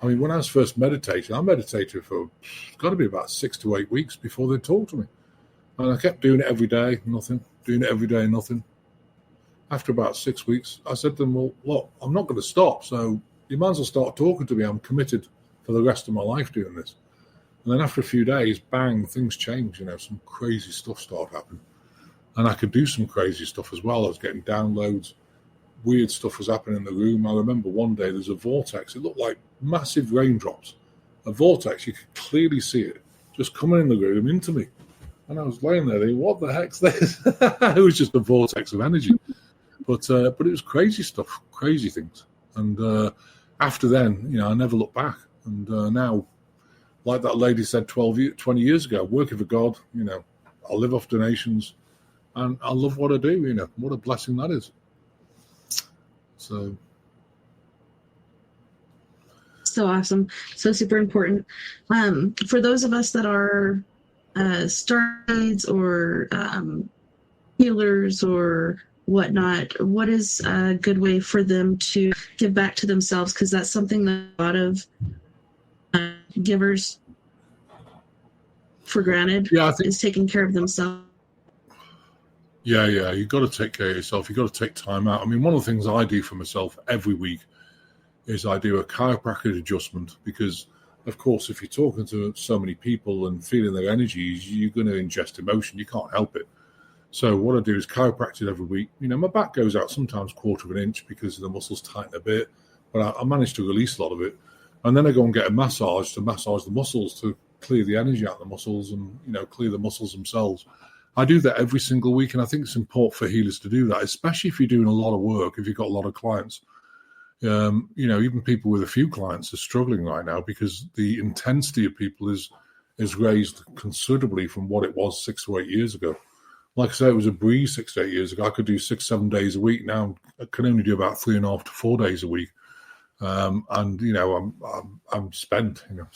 I mean, when I was first meditating, I meditated for, it's got to be about 6 to 8 weeks before they'd talk to me. And I kept doing it every day, nothing. Doing it every day, nothing. After about 6 weeks, I said to them, well, look, I'm not going to stop. So you might as well start talking to me. I'm committed for the rest of my life doing this. And then after a few days, bang, things change. Some crazy stuff started happening. And I could do some crazy stuff as well. I was getting downloads. Weird stuff was happening in the room. I remember one day there's a vortex. It looked like massive raindrops. A vortex, you could clearly see it just coming in the room into me. And I was laying there thinking, what the heck's this? It was just a vortex of energy. But it was crazy stuff, crazy things. And after then, I never looked back. And now, like that lady said 20 years ago, working for God, I live off donations. And I love what I do, what a blessing that is. So awesome. So super important. For those of us that are stargates or healers or whatnot, what is a good way for them to give back to themselves? Because that's something that a lot of givers for granted, Yeah, I think, is taking care of themselves. yeah, you've got to take care of yourself. You've got to take time out. I mean, one of the things I do for myself every week is I do a chiropractic adjustment because, of course, if you're talking to so many people and feeling their energies, you're going to ingest emotion. You can't help it. So what I do is chiropractic every week. You know, my back goes out sometimes 1/4 inch because the muscles tighten a bit, but I manage to release a lot of it. And then I go and get a massage to massage the muscles to clear the energy out of the muscles and, you know, clear the muscles themselves. I do that every single week, and I think it's important for healers to do that, especially if you're doing a lot of work, if you've got a lot of clients. You know, even people with a few clients are struggling right now because the intensity of people is raised considerably from what it was 6 to 8 years ago. Like I say, it was a breeze 6 to 8 years ago. I could do 6, 7 days a week. Now I can only do about 3.5 to 4 days a week. And you know, I'm spent, you know,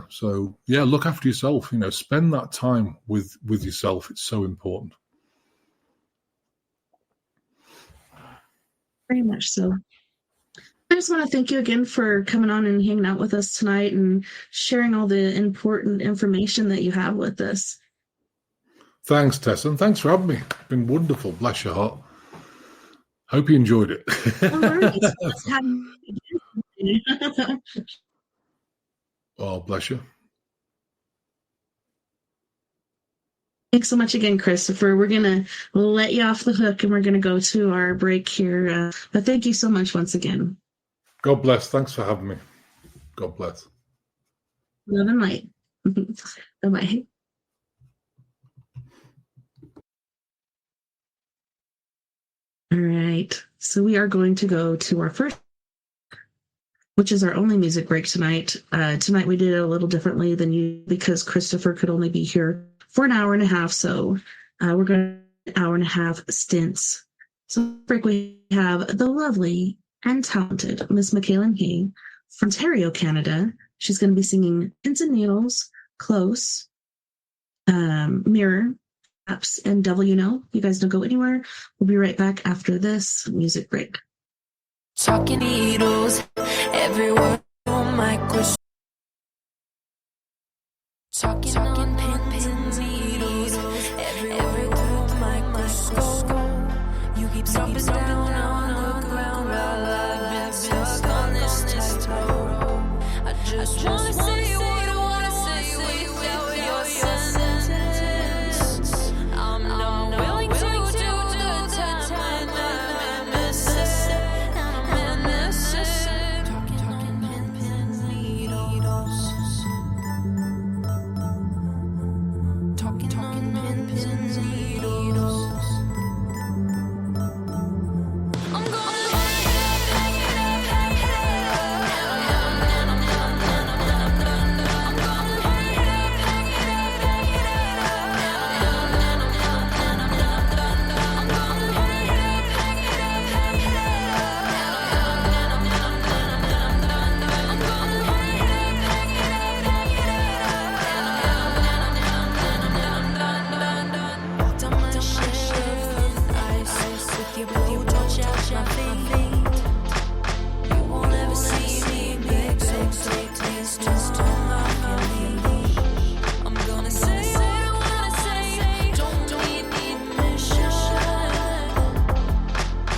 so look after yourself, you know, spend that time with yourself. It's so important. Very much so. I just want to thank you again for coming on and hanging out with us tonight and sharing all the important information that you have with us. Thanks, Tess, and thanks for having me. It's been wonderful. Bless your heart. Hope you enjoyed it. Oh, bless you. Thanks so much again, Christopher. We're going to let you off the hook and we're going to go to our break here. But thank you so much once again. God bless. Thanks for having me. God bless. Love and light. Bye-bye. All right. So we are going to go to our first, which is our only music break tonight. Tonight we did it a little differently than you because Christopher could only be here for an hour and a half. So we're going to an hour and a half stints. So break we have the lovely and talented Miss Macklin from Ontario, Canada. She's going to be singing Pins and Needles, Close, Mirror, Apps, and Devil You Know. You guys don't go anywhere. We'll be right back after this music break. Talking needles, every word on my question. Talking on pins, needles, every word on my microscope. You keep stomping down on the ground while I've been stuck on this tightrope. I just wanna say what I wanna say without your sentence. I'm not willing to do the time when I'm innocent. I'm innocent. Talking pins, needles. Talking pins, needles. I'm gonna walked on my shell of ice with your blowtorch at my feet. You won't ever see me beg, so take this just to my leash. I'm gonna say what I wanna say, don't need permission.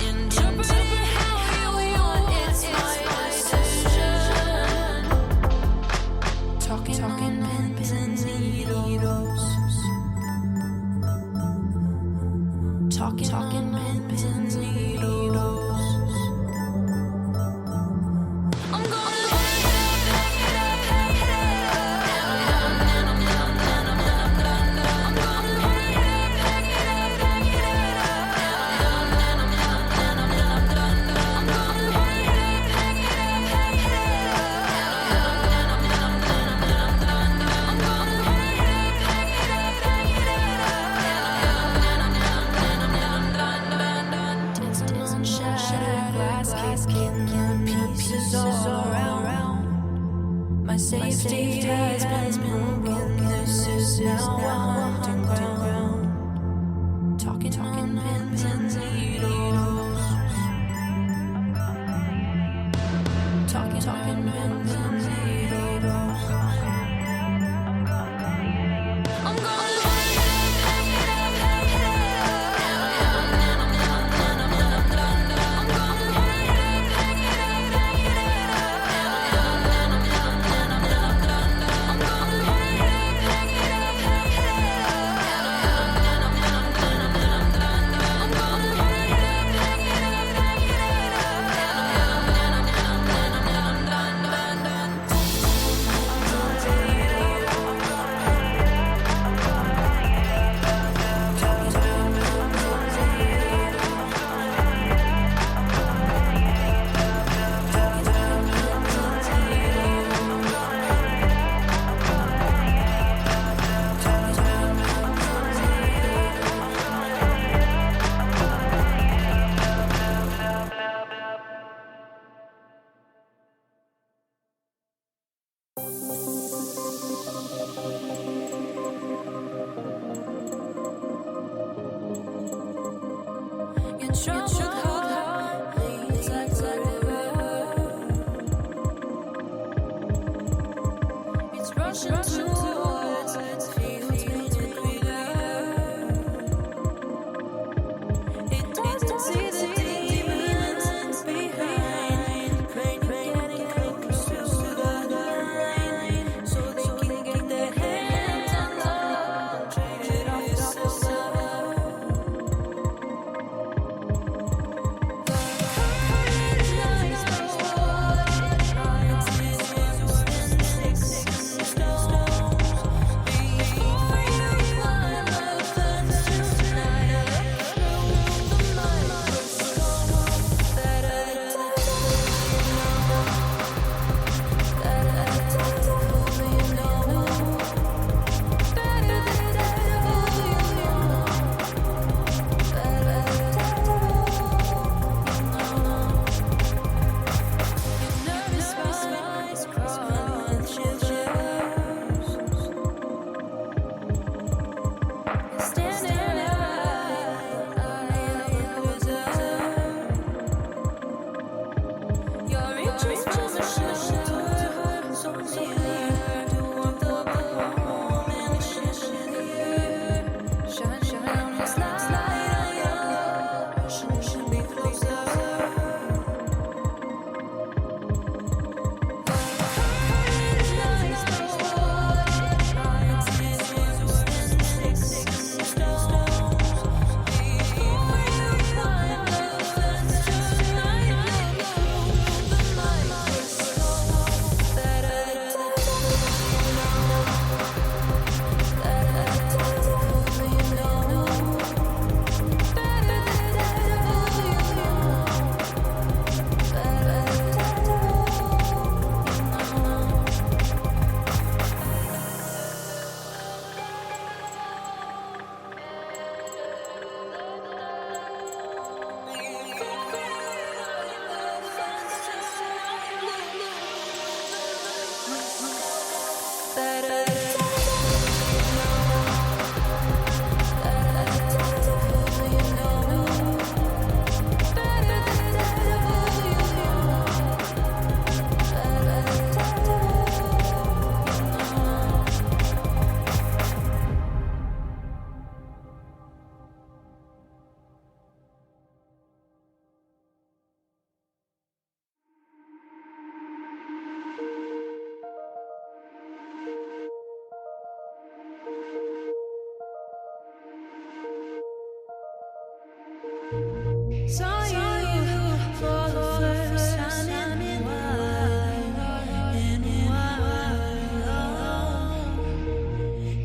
Interpret it how you want, it's my decision. Talking pins and needles. Talking pins and needles. I'm gonna shattered glass kicking pieces all around. My safety has been broken. This is now a haunting ground. Talking pins. talking pins and needles. I'm gonna saw you for the first time in a while.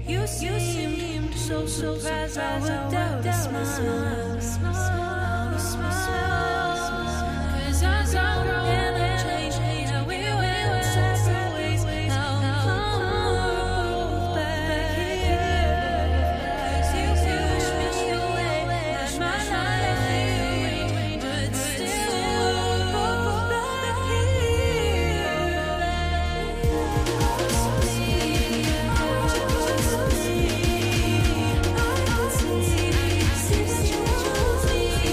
You seemed so surprised I worked out a smile. 'Cause I saw never change how we went separate ways. Now come back here. 'Cause you pushed me away, pushed my life away, but still back here. I can see that you want me.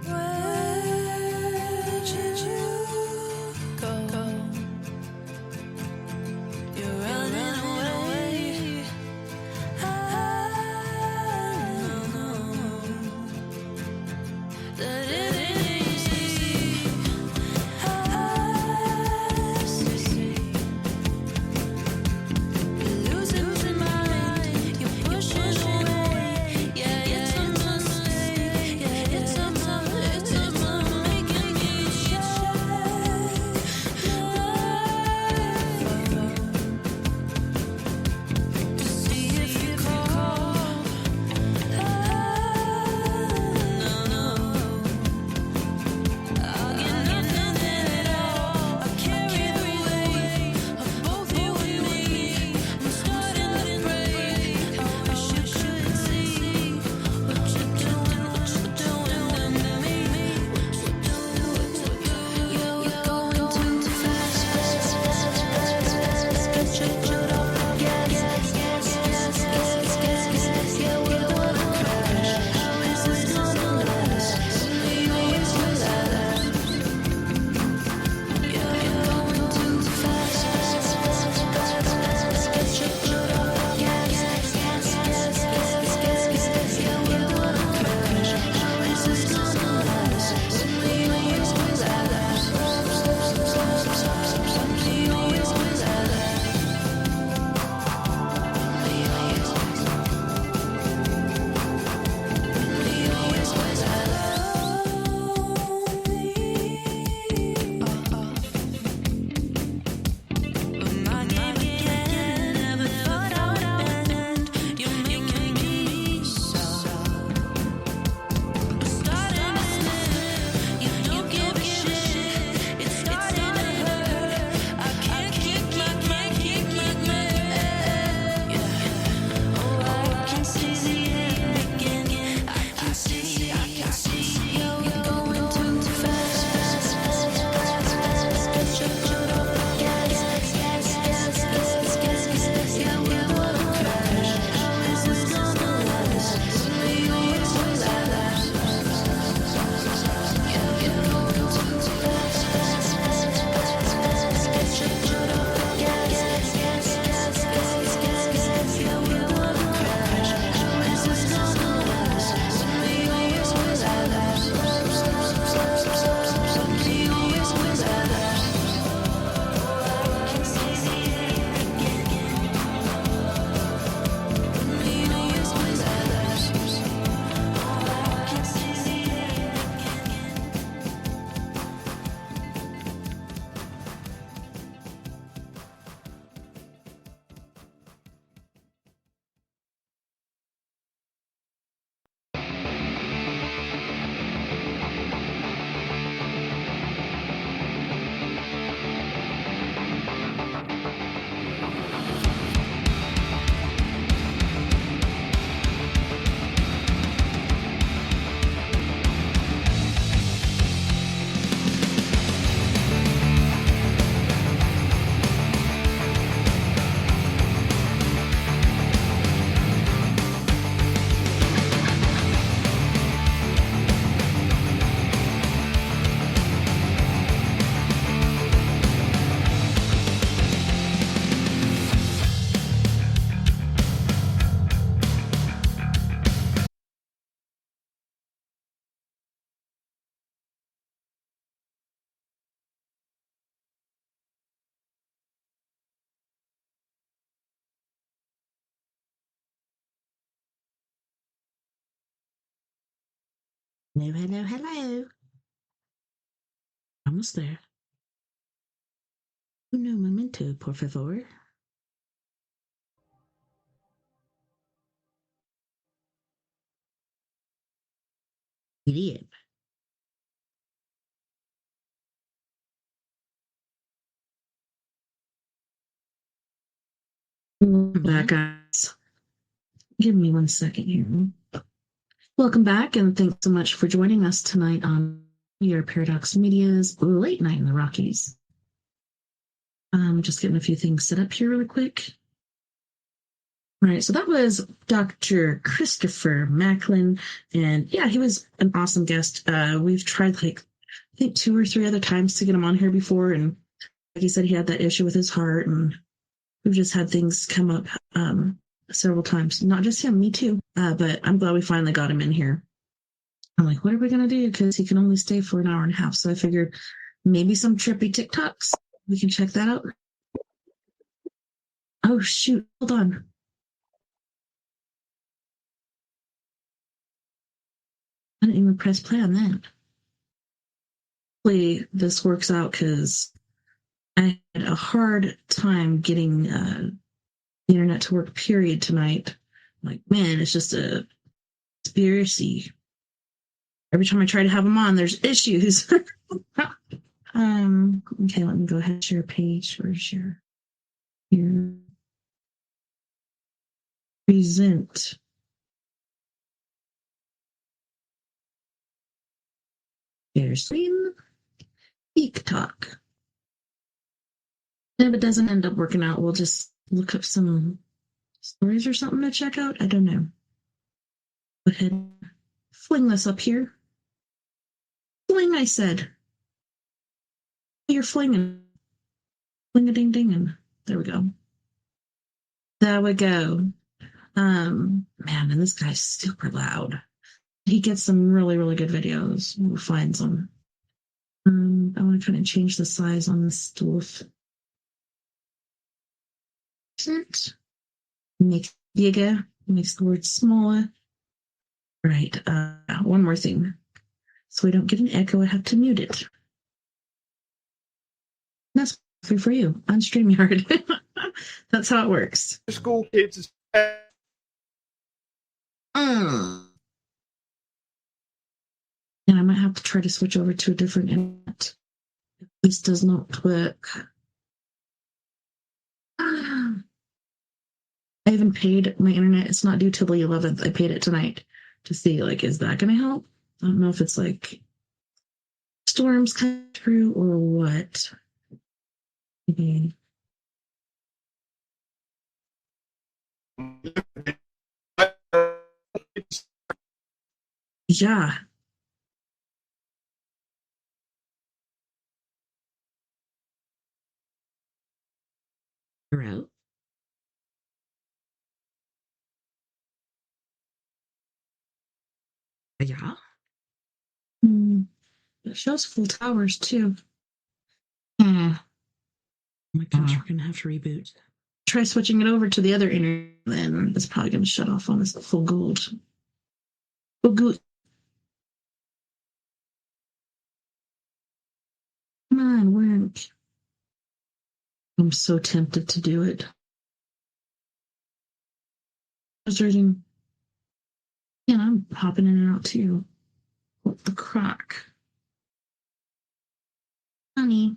Where did you go? You're running away. I know that it ain't easy. I see. You're losing mind. You're pushing away. Yeah, it's a mistake. Yeah, it's a making me shy. To see if you call. No, I'll get nothing at all. I carry the weight of both you and me. I'm starting to break. I wish you could see what you're doing to me. You're going too fast. Get your foot off the gas. Yeah, we're gonna crash. How is this gonna last? Only you will last. You're going too fast. Get your foot off the gas. Yeah, we're gonna crash. How is this gonna last? Only you will last. Only you will last. My game again, never thought I would bend. You're making me soft. Starting to slip, you don't give a shit. It's starting to hurt. I can't keep my grip. Oh, I can see the end again. I can see. You're going too fast. Get your foot off the gas. Yeah, we're gonna crash. How is this gonna last? Only you will last. You're going too fast. Get your foot off the gas. Yeah, we're gonna crash. How is this gonna last? Only you will last. Only you will last. I can see the end again. Only you will last. I can see the end again. Hello. Almost there. Uno momento, por favor. Idiot. Back, guys. Give me 1 second here. Welcome back, and thanks so much for joining us tonight on your Paradox Media's Late Night in the Rockies. Just getting a few things set up here really quick. All right, so that was Dr. Christopher Macklin, and yeah, he was an awesome guest. We've tried I think 2 or 3 other times to get him on here before, and like he said, he had that issue with his heart, and we've just had things come up several times. Not just him, me too. But I'm glad we finally got him in here. I'm like, what are we going to do? Because he can only stay for an hour and a half. So I figured maybe some trippy TikToks. We can check that out. Oh, shoot. Hold on. I didn't even press play on that. Hopefully this works out because I had a hard time getting the internet to work, period, tonight. I'm like, man, it's just a conspiracy. Every time I try to have them on, there's issues. Okay, let me go ahead and share a page. Where's your here? Present. Share screen. TikTok. If it doesn't end up working out, we'll just look up some stories or something to check out. I don't know. Go ahead and fling this up here. Fling, I said. You're flinging. Fling-a-ding-ding. There we go. There we go. Man, and this guy's super loud. He gets some really, really good videos. We'll find some. I want to try and change the size on this stuff. Makes it bigger, makes the word smaller. Right. One more thing. So we don't get an echo, I have to mute it. That's free for you on StreamYard. That's how it works. School kids. And I might have to try to switch over to a different internet if this does not work. I haven't paid my internet. It's not due till the 11th. I paid it tonight to see, is that going to help? I don't know if it's storms coming through or what. Maybe. Yeah. You're out. Yeah. It shows full towers too. Oh my gosh, we're gonna have to reboot. Try switching it over to the other internet, then it's probably gonna shut off on this full gold. Full gold. Come on, work. I'm so tempted to do it. Searching. Yeah, I'm hopping in and out too. What the crock? Honey.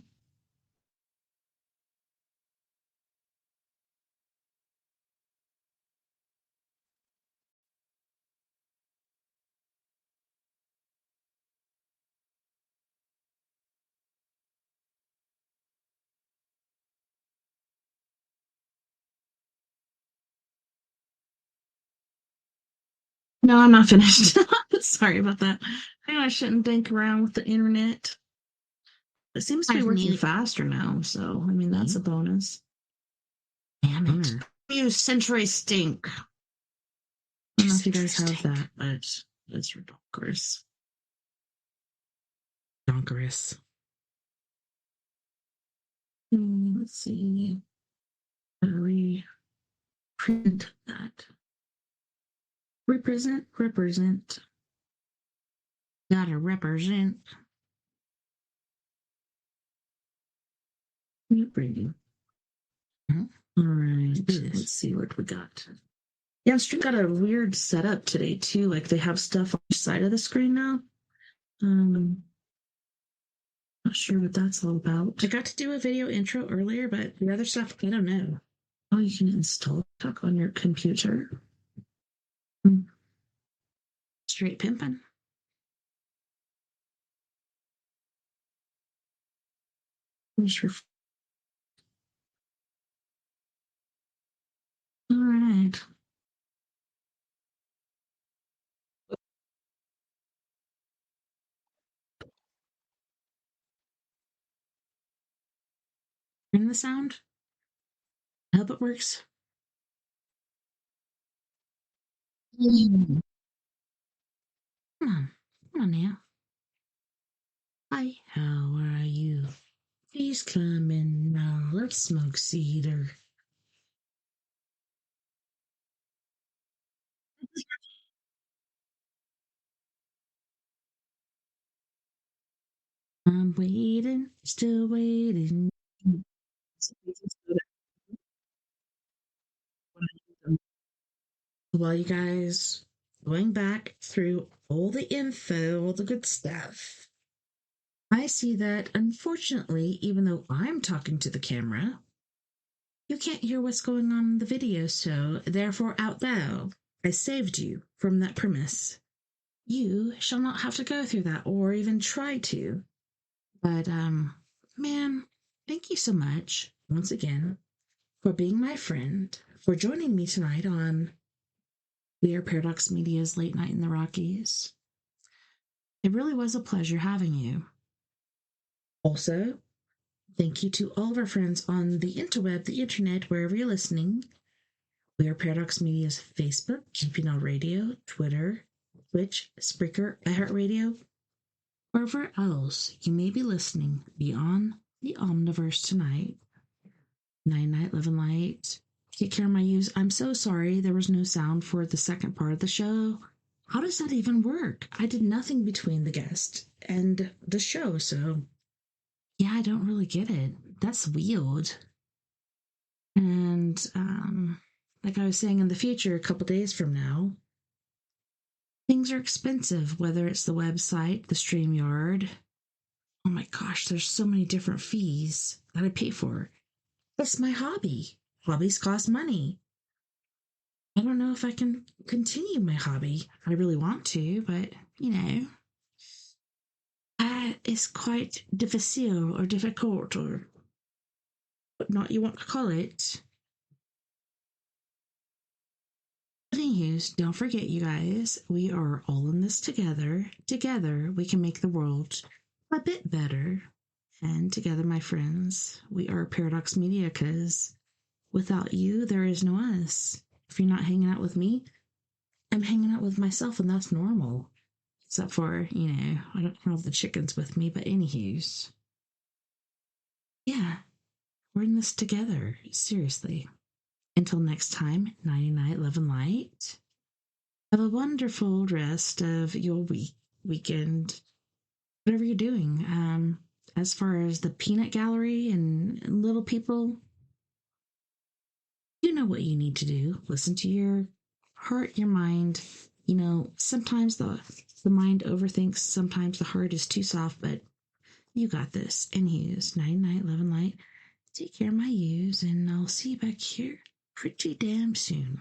No, I'm not finished. Sorry about that. I shouldn't think around with the internet. It seems to be working faster now, so I mean that's a bonus. Damn it! You Century stink. I don't know if you guys have that, but it's ridiculous. Donkerous. Let's see. How do we print that? Represent. Gotta represent. Bringing. All right. Let's see what we got. Yeah, Stream got a weird setup today too. They have stuff on the side of the screen now. Not sure what that's all about. I got to do a video intro earlier, but the other stuff, I don't know. Oh, you can install TikTok on your computer. Let's Straight pimping. All right. Hearing the sound? I hope it works. Come on. Come on now. Hi, how are you? Please come in now. Let's smoke cedar. I'm waiting, still waiting. Well, you guys, going back through all the info, all the good stuff, I see that unfortunately, even though I'm talking to the camera, you can't hear what's going on in the video, so therefore, out thou, I saved you from that premise. You shall not have to go through that or even try to. But, man, thank you so much, once again, for being my friend, for joining me tonight on We Are Paradox Media's Late Night in the Rockies. It really was a pleasure having you. Also, thank you to all of our friends on the interweb, the internet, wherever you're listening. We Are Paradox Media's Facebook, GPNL Radio, Twitter, Twitch, Spreaker, iHeartRadio, wherever else you may be listening beyond the Omniverse tonight. Night, Love and Light. Take care of my use. I'm so sorry there was no sound for the second part of the show. How does that even work? I did nothing between the guest and the show, so yeah, I don't really get it. That's weird. And like I was saying, in the future, a couple days from now, things are expensive, whether it's the website, the StreamYard. Oh my gosh, there's so many different fees that I pay for. That's my hobby. Hobbies cost money. I don't know if I can continue my hobby. I really want to, but it's quite difficile or difficult or what not you want to call it. Anyways, don't forget, you guys, we are all in this together. Together, we can make the world a bit better. And together, my friends, we are Paradox Media because without you, there is no us. If you're not hanging out with me, I'm hanging out with myself, and that's normal. Except for, I don't have the chickens with me, but anywho's. Yeah, we're in this together. Seriously. Until next time, nighty night, love and light. Have a wonderful rest of your weekend, whatever you're doing. As far as the peanut gallery and little people, you know what you need to do. Listen to your heart, your mind. Sometimes the mind overthinks, sometimes the heart is too soft, but you got this. And Hughes, night, love and light. Take care of my ewes, and I'll see you back here pretty damn soon.